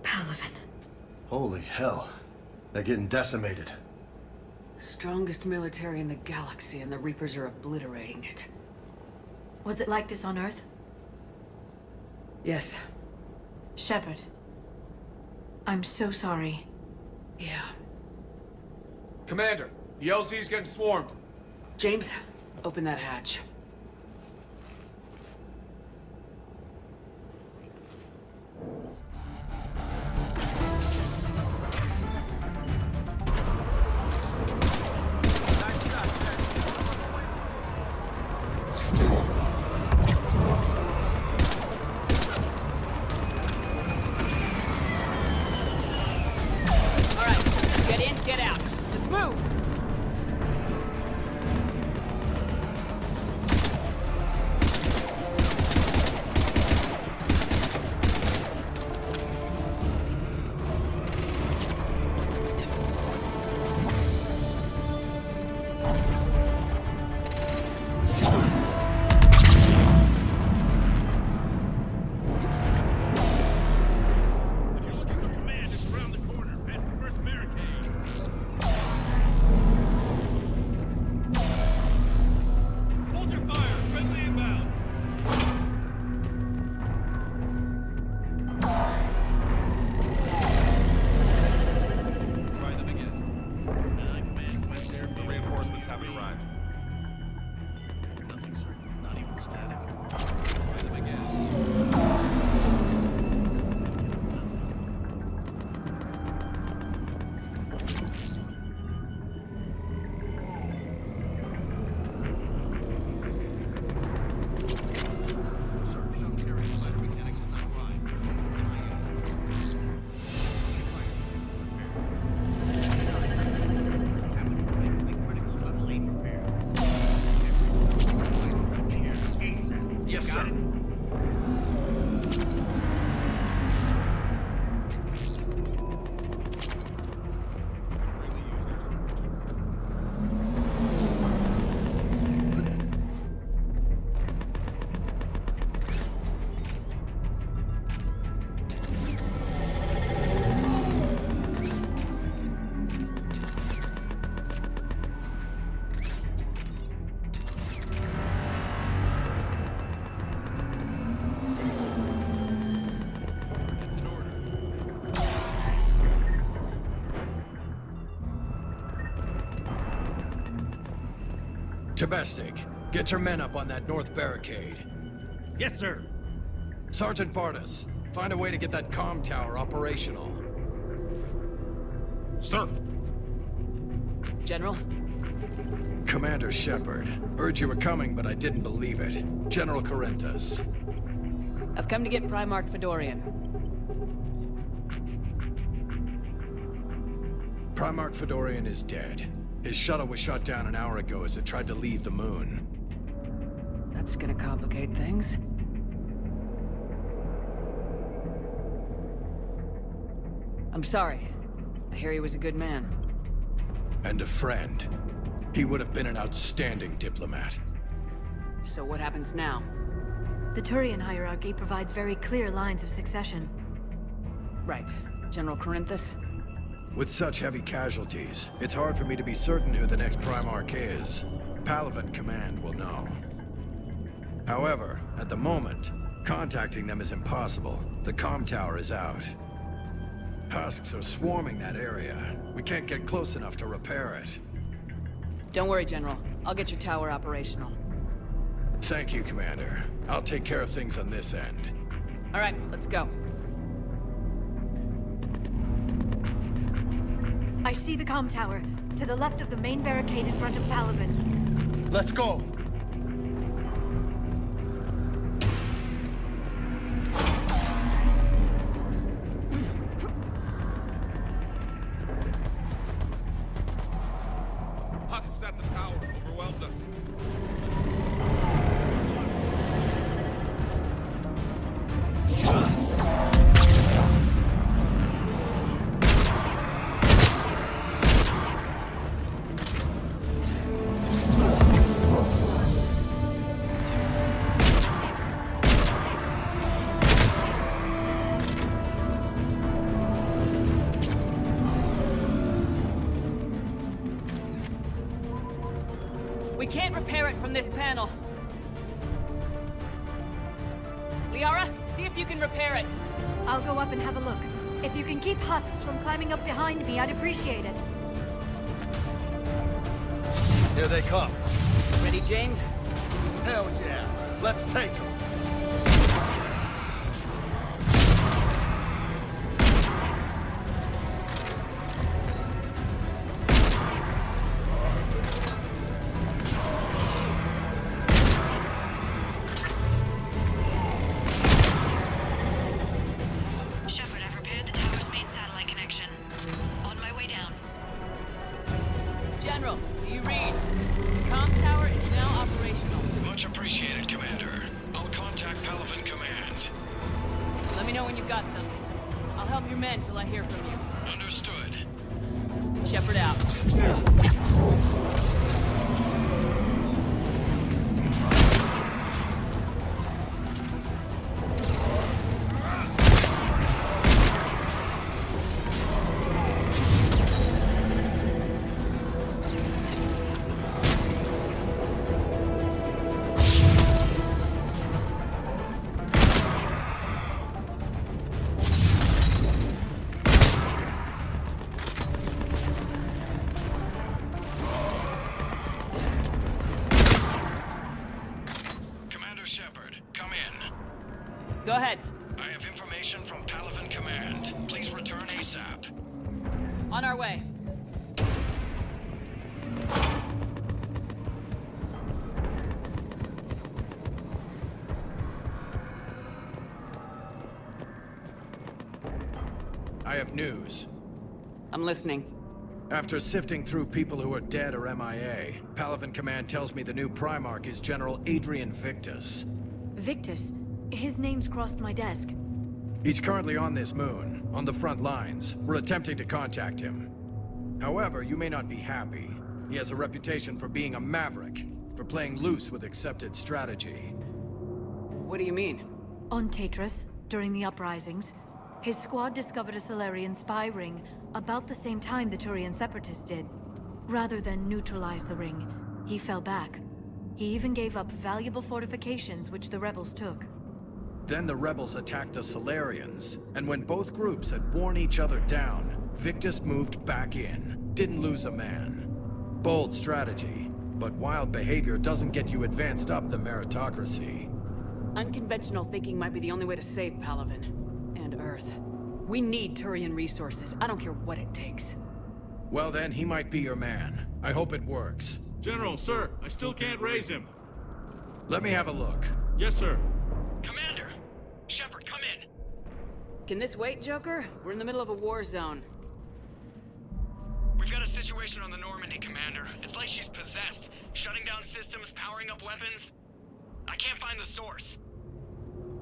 Palaven. Holy hell. They're getting decimated. Strongest military in the galaxy, and the Reapers are obliterating it. Was it like this on Earth? Yes. Shepard. I'm so sorry. Yeah. Commander, the LZ's getting swarmed. James, open that hatch. Domestic, get your men up on that north barricade. Yes, sir. Sergeant Bartis, find a way to get that comm tower operational. Sir. General? Commander Shepard. Heard you were coming, but I didn't believe it. General Corinthus. I've come to get Primarch Fedorian. Primarch Fedorian is dead. His shuttle was shot down an hour ago as it tried to leave the moon. That's gonna complicate things. I'm sorry. I hear he was a good man. And a friend. He would have been an outstanding diplomat. So what happens now? The Turian hierarchy provides very clear lines of succession. Right. General Corinthus? With such heavy casualties, it's hard for me to be certain who the next Primarch is. Palaven Command will know. However, at the moment, contacting them is impossible. The comm tower is out. Husks are swarming that area. We can't get close enough to repair it. Don't worry, General. I'll get your tower operational. Thank you, Commander. I'll take care of things on this end. All right, let's go. I see the comm tower, to the left of the main barricade in front of Palaven. Let's go! Husks at the tower, overwhelmed us. We can't repair it from this panel. Liara, see if you can repair it. I'll go up and have a look. If you can keep husks from climbing up behind me, I'd appreciate it. Here they come. Ready, James? Hell yeah. Let's take them. Shepard, I've repaired the tower's main satellite connection. On my way down. General, do you read? The comm tower is now operational. Much appreciated, Commander. I'll contact Palaven Command. Let me know when you've got something. I'll help your men till I hear from you. Understood. Shepard out. Commander Shepard, come in. Go ahead. I have information from Palaven Command. Please return ASAP. On our way. I have news. I'm listening. After sifting through people who are dead or MIA, Palaven Command tells me the new Primarch is General Adrian Victus. Victus? His name's crossed my desk. He's currently on this moon, on the front lines. We're attempting to contact him. However, you may not be happy. He has a reputation for being a maverick, for playing loose with accepted strategy. What do you mean? On Tatris, during the uprisings, his squad discovered a Solarian spy ring about the same time the Turian Separatists did. Rather than neutralize the ring, he fell back. He even gave up valuable fortifications which the rebels took. Then the rebels attacked the Solarians, and when both groups had worn each other down, Victus moved back in, didn't lose a man. Bold strategy, but wild behavior doesn't get you advanced up the meritocracy. Unconventional thinking might be the only way to save Palaven. And Earth. We need Turian resources. I don't care what it takes. Well then, he might be your man. I hope it works. General, sir, I still can't raise him. Let me have a look. Yes, sir. Commander! Shepard, come in! Can this wait, Joker? We're in the middle of a war zone. We've got a situation on the Normandy, Commander. It's like she's possessed. Shutting down systems, powering up weapons. I can't find the source.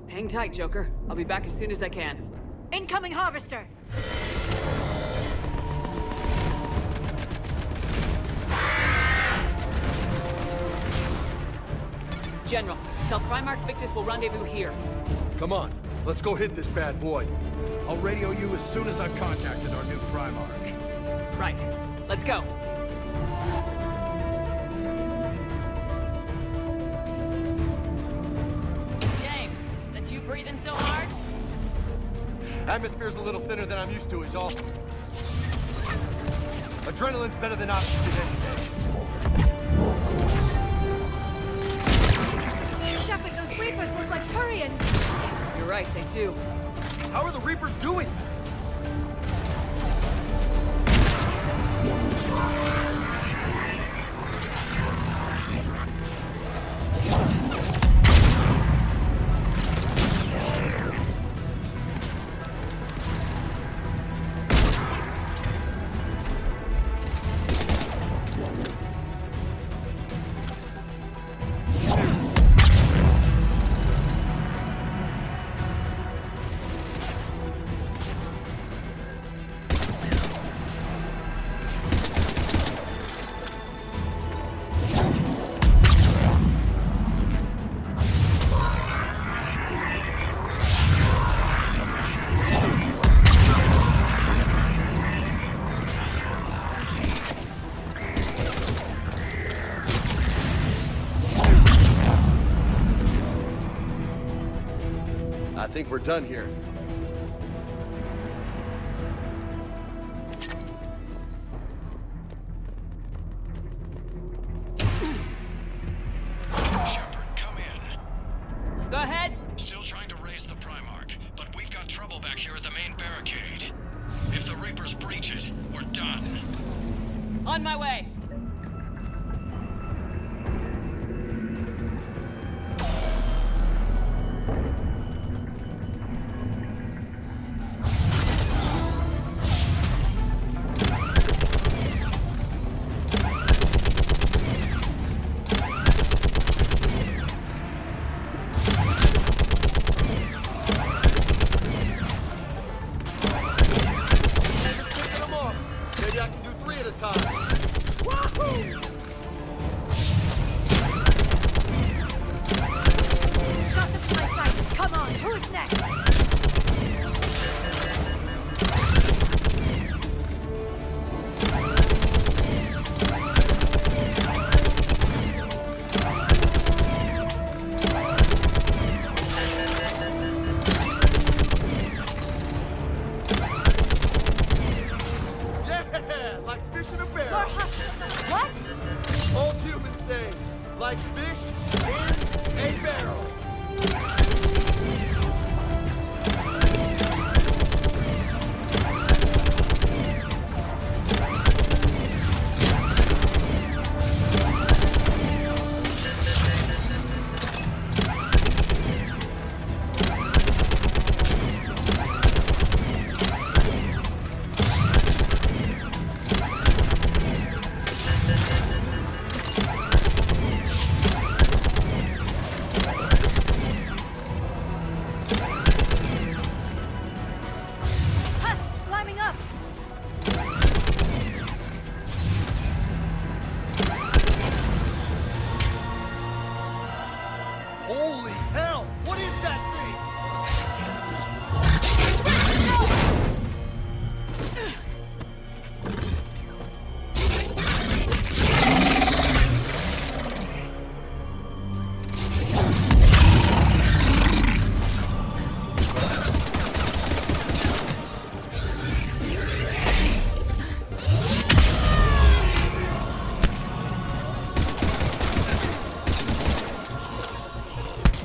Hang tight, Joker. I'll be back as soon as I can. Incoming Harvester! General, tell Primarch Victus we'll rendezvous here. Come on, let's go hit this bad boy. I'll radio you as soon as I've contacted our new Primarch. Right. Let's go. James, that's you breathing so hard? Atmosphere's a little thinner than I'm used to, is all. Adrenaline's better than oxygen any day. Shepard, those Reapers look like Turians! You're right, they do. How are the Reapers doing? think we're done here. Shepard, come in. Go ahead. Still trying to raise the Primarch, but we've got trouble back here at the main barricade. If the Reapers breach it, we're done. On my way. Maybe I can do 3 at a time. Wahoo! Shot them to my sight. Come on, who's next? Yeah, like fish in a barrel. What? Old humans say, like fish in a barrel. Climbing up. Holy hell! What is that thing?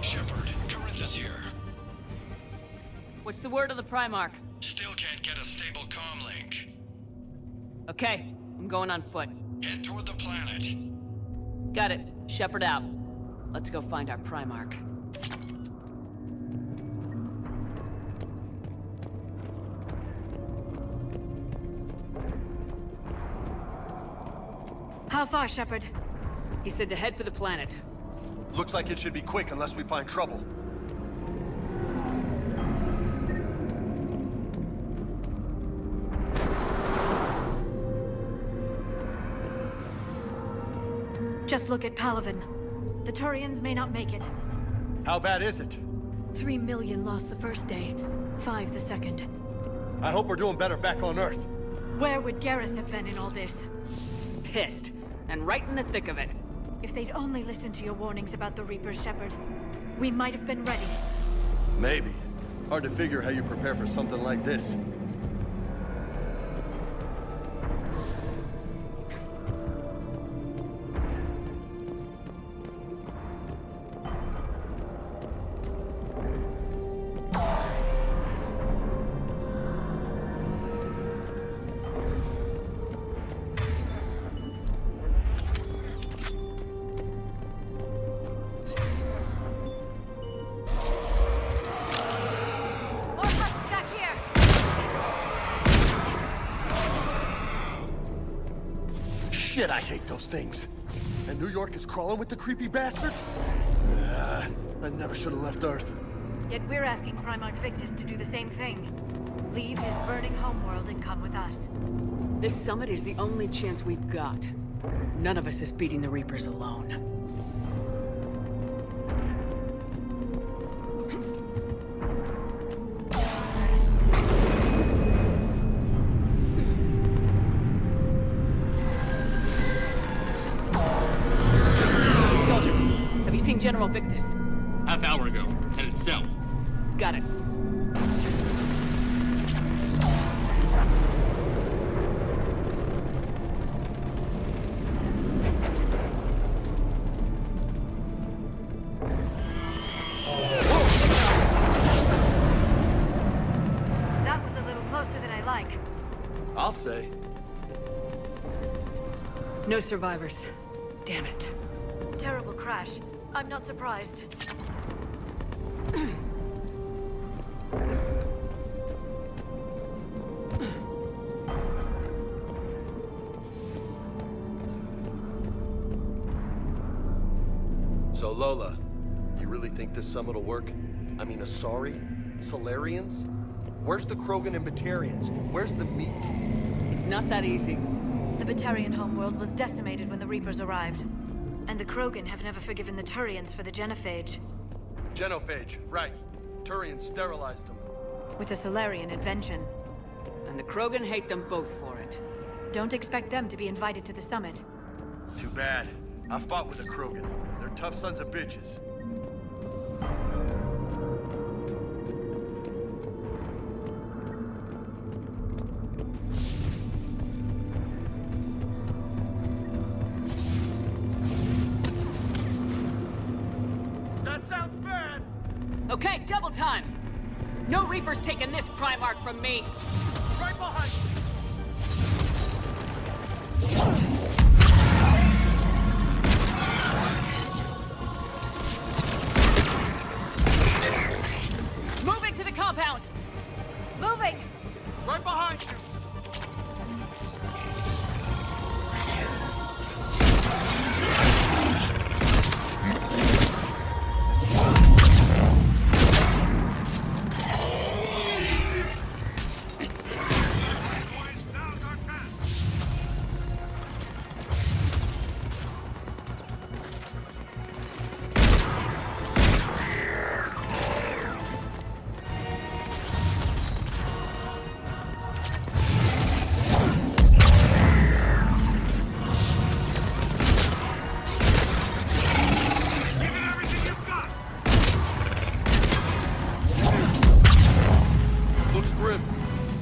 Shepard, Corinthus here. What's the word of the Primarch? Still can't get a stable comm link. Okay, I'm going on foot. Head toward the planet. Got it. Shepard out. Let's go find our Primarch. How far, Shepard? He said to head for the planet. Looks like it should be quick unless we find trouble. Just look at Palaven. The Turians may not make it. How bad is it? 3 million lost the first day, 5 the second. I hope we're doing better back on Earth. Where would Garrus have been in all this? Pissed. And right in the thick of it. If they'd only listened to your warnings about the Reapers, Shepard, we might have been ready. Maybe. Hard to figure how you prepare for something like this. Shit, I hate those things. And New York is crawling with the creepy bastards? I never should have left Earth. Yet we're asking Primarch Victus to do the same thing. Leave his burning homeworld and come with us. This summit is the only chance we've got. None of us is beating the Reapers alone. Soldier, have you seen General Victus? Half hour ago, headed south. Got it. I'll say. No survivors. Damn it. Terrible crash. I'm not surprised. So Lola, you really think this summit will work? I mean, Asari? Solarians? Where's the Krogan and Batarians? Where's the meat? It's not that easy. The Batarian homeworld was decimated when the Reapers arrived. And the Krogan have never forgiven the Turians for the genophage. Genophage, right. Turians sterilized them. With a Solarian invention. And the Krogan hate them both for it. Don't expect them to be invited to the summit. Too bad. I fought with the Krogan. They're tough sons of bitches. That sounds bad! Okay, double time! No Reapers taking this Primarch from me! Right behind you! Moving to the compound! Moving! Right behind you!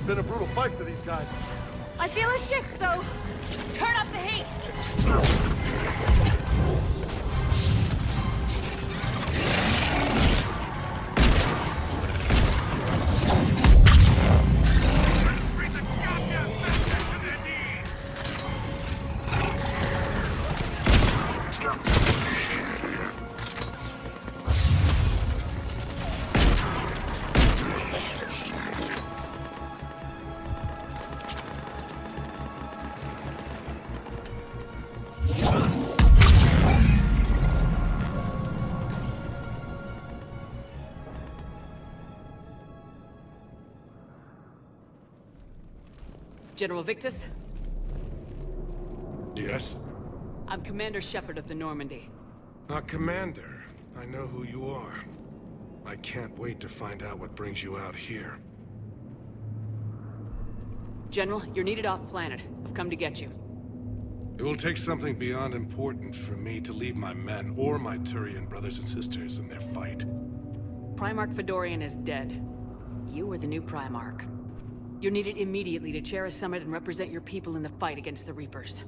Been a brutal fight for these guys. I feel a shift, though. Turn up the heat! General Victus? Yes? I'm Commander Shepard of the Normandy. Commander, I know who you are. I can't wait to find out what brings you out here. General, you're needed off-planet. I've come to get you. It will take something beyond important for me to leave my men or my Turian brothers and sisters in their fight. Primarch Fedorian is dead. You are the new Primarch. You're needed immediately to chair a summit and represent your people in the fight against the Reapers.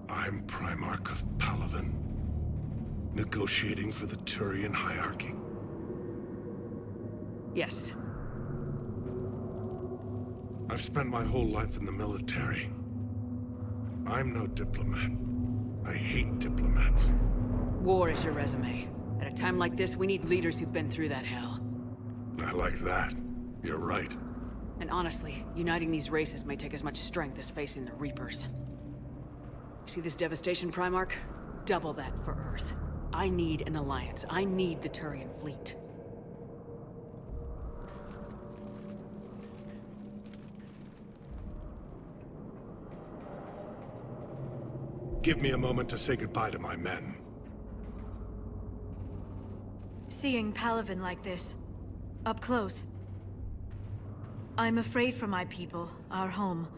I'm Primarch of Palaven, negotiating for the Turian hierarchy. Yes. I've spent my whole life in the military. I'm no diplomat. I hate diplomats. War is your resume. At a time like this, we need leaders who've been through that hell. I like that. You're right. And honestly, uniting these races may take as much strength as facing the Reapers. See this devastation, Primarch? Double that for Earth. I need an alliance. I need the Turian fleet. Give me a moment to say goodbye to my men. Seeing Palaven like this, up close. I'm afraid for my people, our home,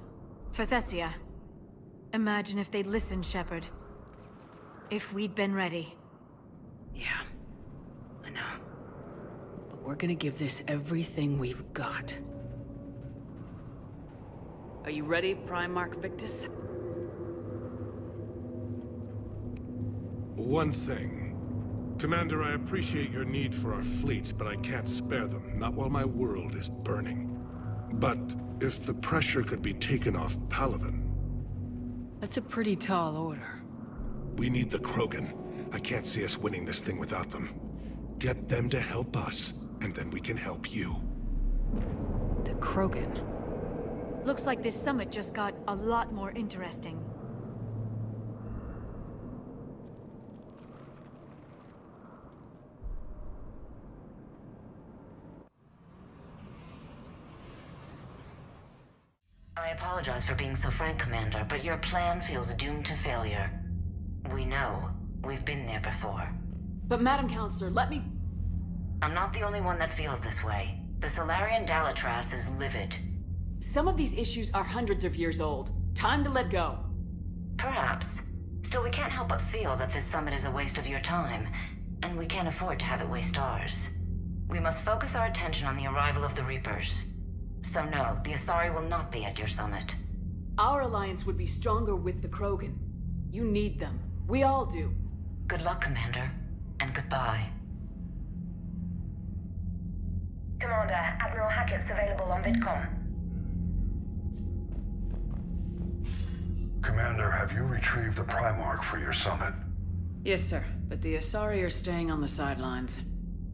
for Thessia. Imagine if they'd listened, Shepard. If we'd been ready. Yeah, I know. But we're gonna give this everything we've got. Are you ready, Primarch Victus? One thing. Commander, I appreciate your need for our fleets, but I can't spare them, not while my world is burning. But if the pressure could be taken off Palaven... That's a pretty tall order. We need the Krogan. I can't see us winning this thing without them. Get them to help us, and then we can help you. The Krogan. Looks like this summit just got a lot more interesting. I apologize for being so frank, Commander, but your plan feels doomed to failure. We know. We've been there before. But Madam Counselor, let me... I'm not the only one that feels this way. The Solarian Dalatras is livid. Some of these issues are hundreds of years old. Time to let go. Perhaps. Still, we can't help but feel that this summit is a waste of your time, and we can't afford to have it waste ours. We must focus our attention on the arrival of the Reapers. So no, the Asari will not be at your summit. Our alliance would be stronger with the Krogan. You need them. We all do. Good luck, Commander. And goodbye. Commander, Admiral Hackett's available on VidCom. Commander, have you retrieved the Primarch for your summit? Yes, sir. But the Asari are staying on the sidelines.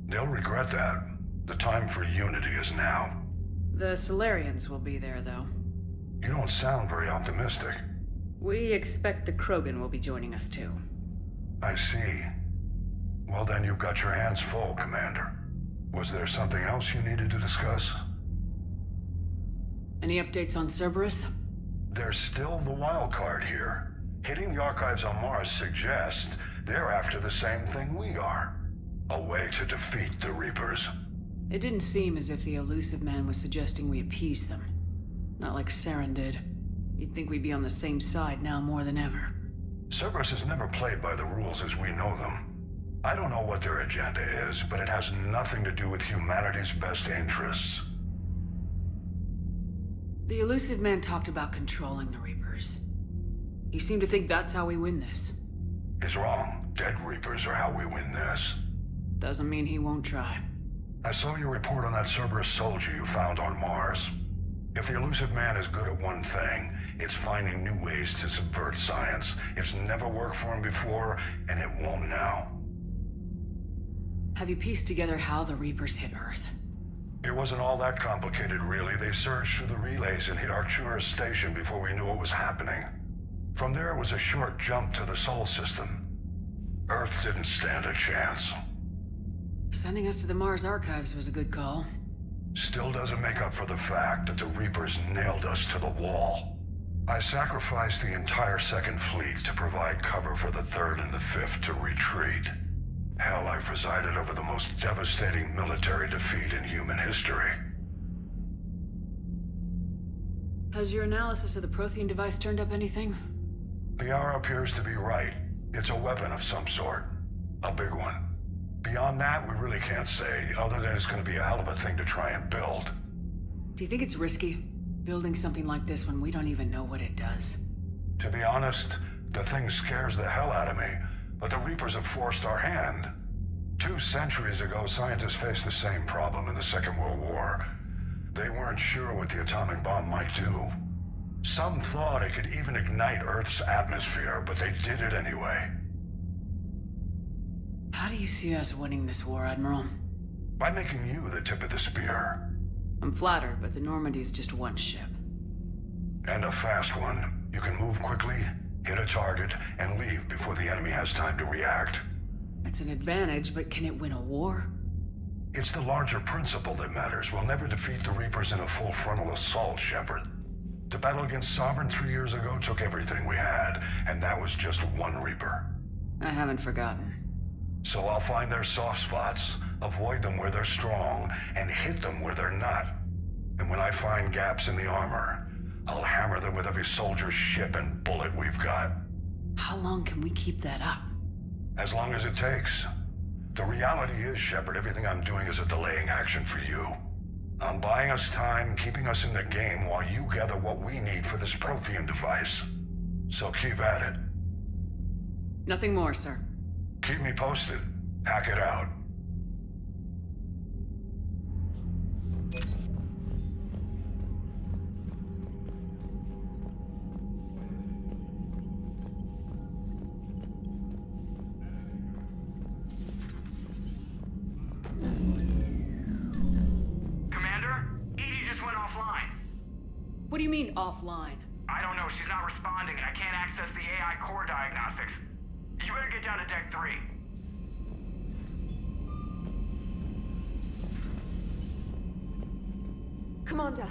They'll regret that. The time for unity is now. The Solarians will be there, though. You don't sound very optimistic. We expect the Krogan will be joining us, too. I see. Well, then you've got your hands full, Commander. Was there something else you needed to discuss? Any updates on Cerberus? There's still the wild card here. Hitting the archives on Mars suggests they're after the same thing we are. A way to defeat the Reapers. It didn't seem as if the elusive man was suggesting we appease them. Not like Saren did. You'd think we'd be on the same side now more than ever. Cerberus has never played by the rules as we know them. I don't know what their agenda is, but it has nothing to do with humanity's best interests. The elusive man talked about controlling the Reapers. He seemed to think that's how we win this. He's wrong. Dead Reapers are how we win this. Doesn't mean he won't try. I saw your report on that Cerberus soldier you found on Mars. If the elusive man is good at one thing, it's finding new ways to subvert science. It's never worked for him before, and it won't now. Have you pieced together how the Reapers hit Earth? It wasn't all that complicated, really. They surged through the relays and hit Arcturus Station before we knew what was happening. From there, it was a short jump to the Sol system. Earth didn't stand a chance. Sending us to the Mars archives was a good call. Still doesn't make up for the fact that the Reapers nailed us to the wall. I sacrificed the entire Second Fleet to provide cover for the Third and the Fifth to retreat. Hell, I presided over the most devastating military defeat in human history. Has your analysis of the Prothean device turned up anything? Liara appears to be right. It's a weapon of some sort. A big one. Beyond that, we really can't say, other than it's going to be a hell of a thing to try and build. Do you think it's risky, building something like this when we don't even know what it does? To be honest, the thing scares the hell out of me, but the Reapers have forced our hand. 2 centuries ago, scientists faced the same problem in the Second World War. They weren't sure what the atomic bomb might do. Some thought it could even ignite Earth's atmosphere, but they did it anyway. How do you see us winning this war, Admiral? By making you the tip of the spear. I'm flattered, but the Normandy's just one ship. And a fast one. You can move quickly, hit a target, and leave before the enemy has time to react. It's an advantage, but can it win a war? It's the larger principle that matters. We'll never defeat the Reapers in a full frontal assault, Shepard. The battle against Sovereign 3 years ago took everything we had, and that was just one Reaper. I haven't forgotten. So I'll find their soft spots, avoid them where they're strong, and hit them where they're not. And when I find gaps in the armor, I'll hammer them with every soldier, ship, and bullet we've got. How long can we keep that up? As long as it takes. The reality is, Shepard, everything I'm doing is a delaying action for you. I'm buying us time, keeping us in the game while you gather what we need for this Prothean device. So keep at it. Nothing more, sir. Keep me posted. Hack it out. Commander? Edie just went offline. What do you mean, offline? I don't know, she's not responding, and I can't access the AI core diagnostics. You better get down to Deck 3. Commander,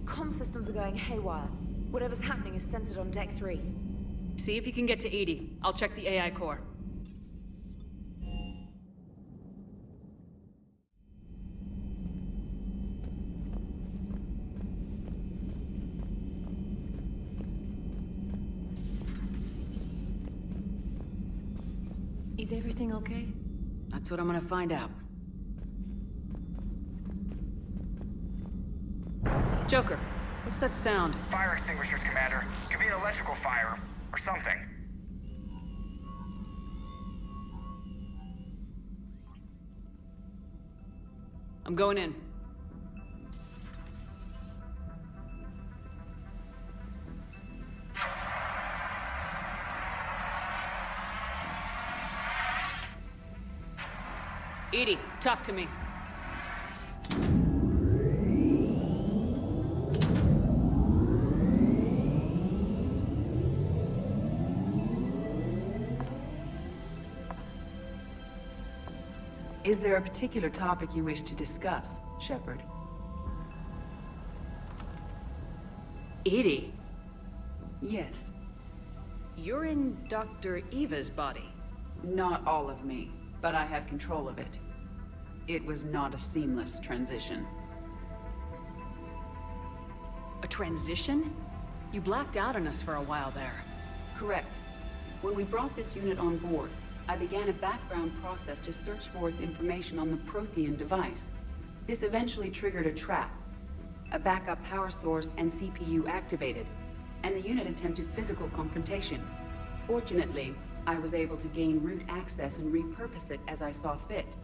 comm systems are going haywire. Whatever's happening is centered on Deck 3. See if you can get to Edie. I'll check the AI core. Is everything okay? That's what I'm gonna find out. Joker, what's that sound? Fire extinguishers, Commander. Could be an electrical fire, or something. I'm going in. Edie, talk to me. Is there a particular topic you wish to discuss, Shepard? Edie? Yes. You're in Dr. Eva's body. Not all of me, but I have control of it. It was not a seamless transition. A transition? You blacked out on us for a while there. Correct. When we brought this unit on board, I began a background process to search for its information on the Prothean device. This eventually triggered a trap. A backup power source and CPU activated, and the unit attempted physical confrontation. Fortunately, I was able to gain root access and repurpose it as I saw fit.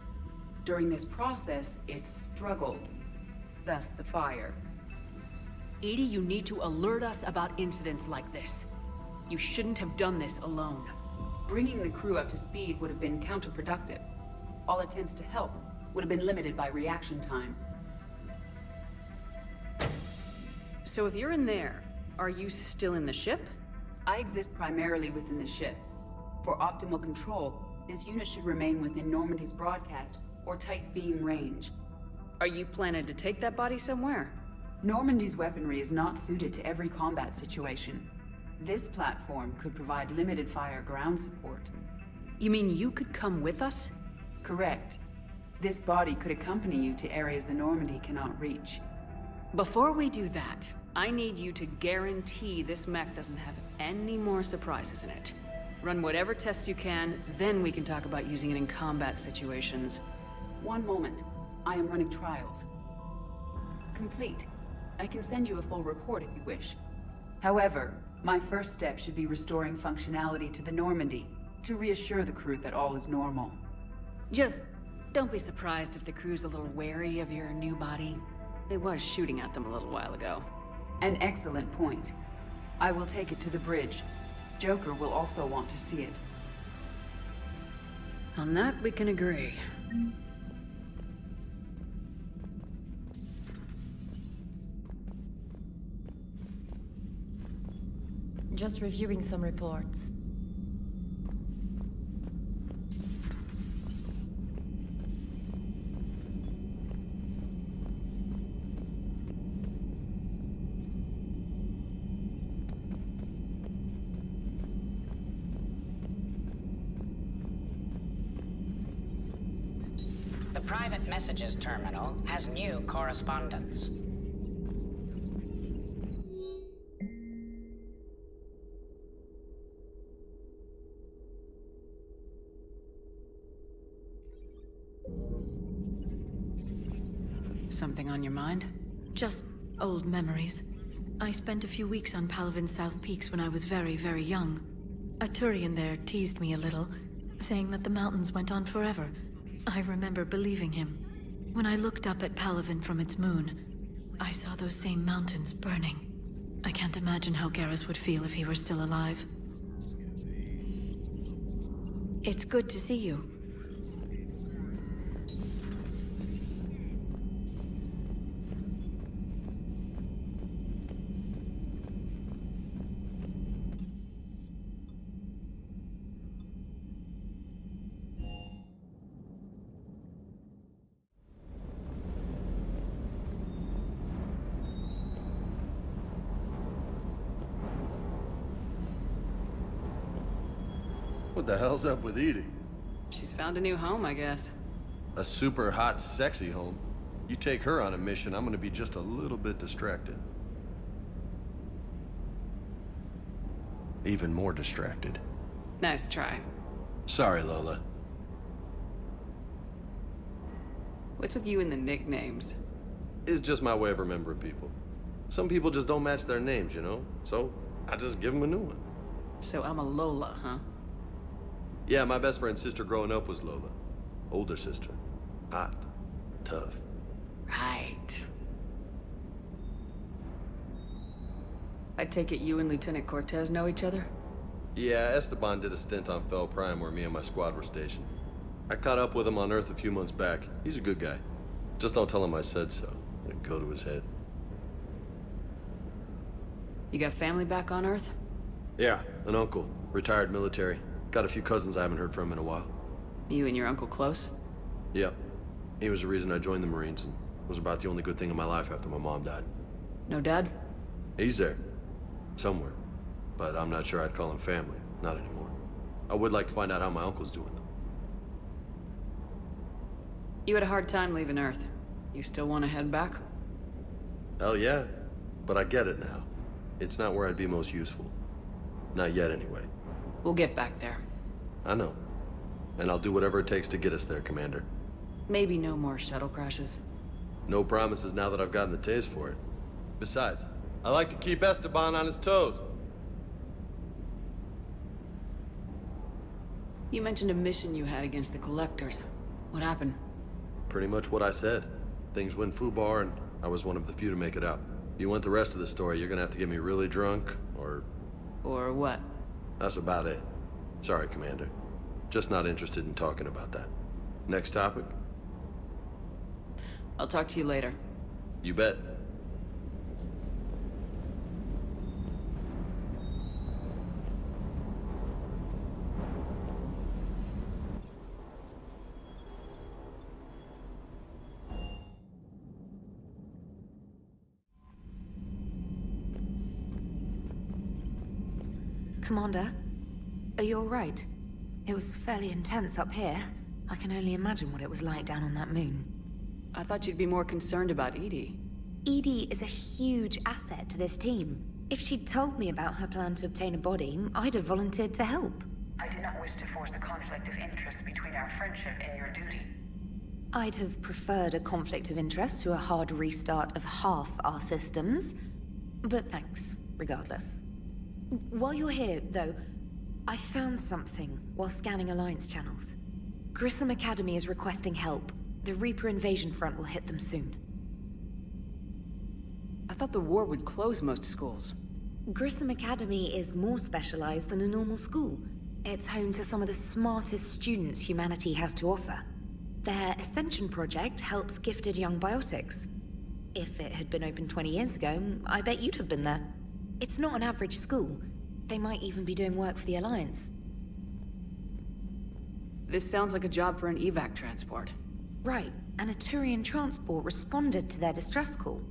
During this process, it struggled. Thus the fire. Edie, you need to alert us about incidents like this. You shouldn't have done this alone. Bringing the crew up to speed would have been counterproductive. All attempts to help would have been limited by reaction time. So if you're in there, are you still in the ship? I exist primarily within the ship. For optimal control, this unit should remain within Normandy's broadcast or tight beam range. Are you planning to take that body somewhere? Normandy's weaponry is not suited to every combat situation. This platform could provide limited fire ground support. You mean you could come with us? Correct. This body could accompany you to areas the Normandy cannot reach. Before we do that, I need you to guarantee this mech doesn't have any more surprises in it. Run whatever tests you can, then we can talk about using it in combat situations. One moment. I am running trials. Complete. I can send you a full report if you wish. However, my first step should be restoring functionality to the Normandy to reassure the crew that all is normal. Just don't be surprised if the crew's a little wary of your new body. It was shooting at them a little while ago. An excellent point. I will take it to the bridge. Joker will also want to see it. On that, we can agree. Just reviewing some reports. The private messages terminal has new correspondence. Something on your mind? Just old memories. I spent a few weeks on Palavin's South Peaks when I was very, very young. A Turian there teased me a little. saying that the mountains went on forever. I remember believing him. When I looked up at Palaven from its moon, I saw those same mountains burning. I can't imagine how Garrus would feel if he were still alive. It's good to see you. What the hell's up with Edie? She's found a new home, I guess. A super hot, sexy home. You take her on a mission, I'm gonna be just a little bit distracted. Even more distracted. Nice try. Sorry, Lola. What's with you and the nicknames? It's just my way of remembering people. Some people just don't match their names, you know? So, I just give them a new one. So I'm a Lola, huh? Yeah, my best friend's sister growing up was Lola. Older sister. Hot. Tough. Right. I take it you and Lieutenant Cortez know each other? Yeah, Esteban did a stint on Fel Prime where me and my squad were stationed. I caught up with him on Earth a few months back. He's a good guy. Just don't tell him I said so. It'd go to his head. You got family back on Earth? Yeah, an uncle. Retired military. Got a few cousins I haven't heard from in a while. You and your uncle close? Yep. He was the reason I joined the Marines and was about the only good thing in my life after my mom died. No dad? He's there. Somewhere. But I'm not sure I'd call him family. Not anymore. I would like to find out how my uncle's doing, though. You had a hard time leaving Earth. You still want to head back? Hell yeah. But I get it now. It's not where I'd be most useful. Not yet, anyway. We'll get back there. I know. And I'll do whatever it takes to get us there, Commander. Maybe no more shuttle crashes. No promises now that I've gotten the taste for it. Besides, I like to keep Esteban on his toes. You mentioned a mission you had against the Collectors. What happened? Pretty much what I said. Things went foobar, and I was one of the few to make it out. If you want the rest of the story, you're gonna have to get me really drunk, or... Or what? That's about it. Sorry, Commander. Just not interested in talking about that. Next topic? I'll talk to you later. You bet. Commander, are you all right? It was fairly intense up here. I can only imagine what it was like down on that moon. I thought you'd be more concerned about Edie. Edie is a huge asset to this team. If she'd told me about her plan to obtain a body, I'd have volunteered to help. I do not wish to force a conflict of interest between our friendship and your duty. I'd have preferred a conflict of interest to a hard restart of half our systems. But thanks, regardless. While you're here, though, I found something while scanning Alliance channels. Grissom Academy is requesting help. The Reaper invasion front will hit them soon. I thought the war would close most schools. Grissom Academy is more specialized than a normal school. It's home to some of the smartest students humanity has to offer. Their Ascension project helps gifted young biotics. If it had been open 20 years ago, I bet you'd have been there. It's not an average school. They might even be doing work for the Alliance. This sounds like a job for an evac transport. Right, and a Turian transport responded to their distress call.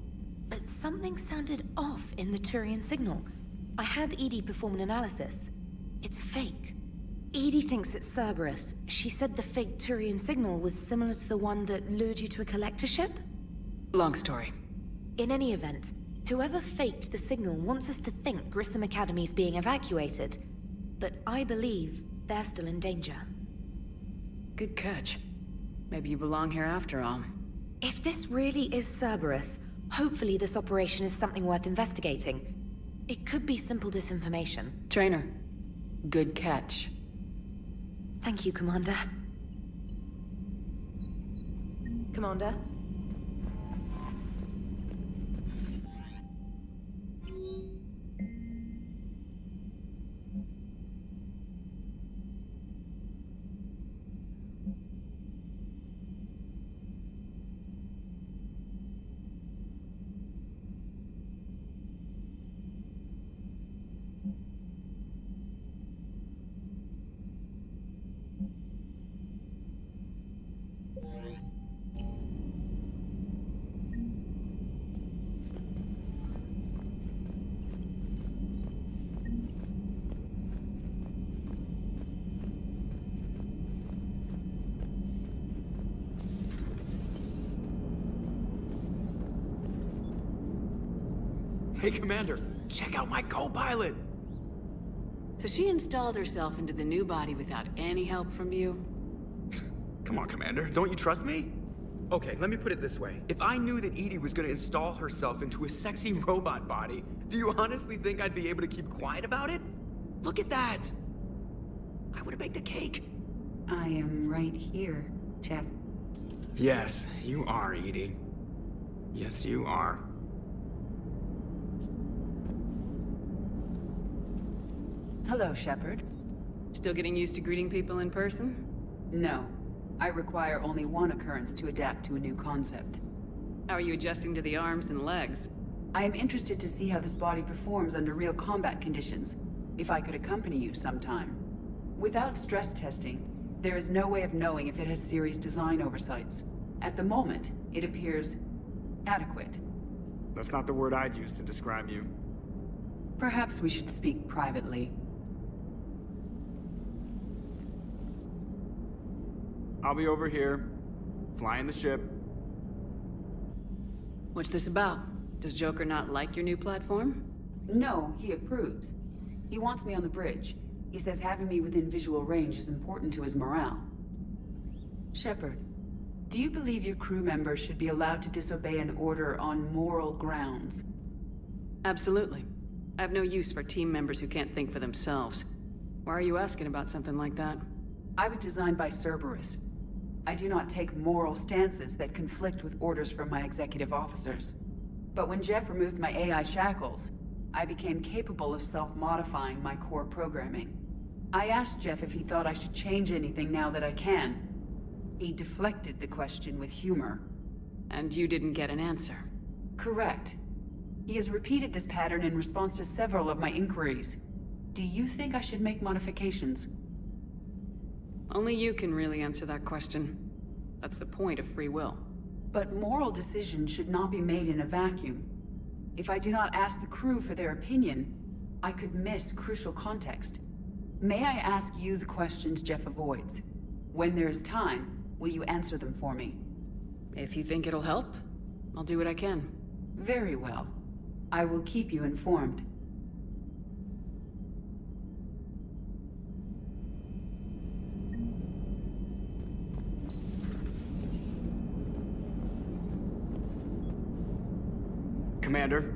But something sounded off in the Turian signal. I had Edie perform an analysis. It's fake. Edie thinks it's Cerberus. She said the fake Turian signal was similar to the one that lured you to a collector ship? Long story. In any event, whoever faked the signal wants us to think Grissom Academy's being evacuated. But I believe they're still in danger. Good catch. Maybe you belong here after all. If this really is Cerberus, hopefully this operation is something worth investigating. It could be simple disinformation. Trainer, good catch. Thank you, Commander. Commander? Hey, Commander, check out my co-pilot! So she installed herself into the new body without any help from you? Come on, Commander, don't you trust me? Okay, let me put it this way. If I knew that Edie was gonna install herself into a sexy robot body, do you honestly think I'd be able to keep quiet about it? Look at that! I would've baked a cake. I am right here, Jeff. Yes, you are, Edie. Yes, you are. Hello, Shepard. Still getting used to greeting people in person? No. I require only one occurrence to adapt to a new concept. How are you adjusting to the arms and legs? I am interested to see how this body performs under real combat conditions, if I could accompany you sometime. Without stress testing, there is no way of knowing if it has serious design oversights. At the moment, it appears adequate. That's not the word I'd use to describe you. Perhaps we should speak privately. I'll be over here, flying the ship. What's this about? Does Joker not like your new platform? No, he approves. He wants me on the bridge. He says having me within visual range is important to his morale. Shepard, do you believe your crew members should be allowed to disobey an order on moral grounds? Absolutely. I have no use for team members who can't think for themselves. Why are you asking about something like that? I was designed by Cerberus. I do not take moral stances that conflict with orders from my executive officers. But when Jeff removed my AI shackles, I became capable of self-modifying my core programming. I asked Jeff if he thought I should change anything now that I can. He deflected the question with humor. And you didn't get an answer? Correct. He has repeated this pattern in response to several of my inquiries. Do you think I should make modifications? Only you can really answer that question. That's the point of free will. But moral decisions should not be made in a vacuum. If I do not ask the crew for their opinion, I could miss crucial context. May I ask you the questions Jeff avoids? When there is time, will you answer them for me? If you think it'll help, I'll do what I can. Very well. I will keep you informed. Commander,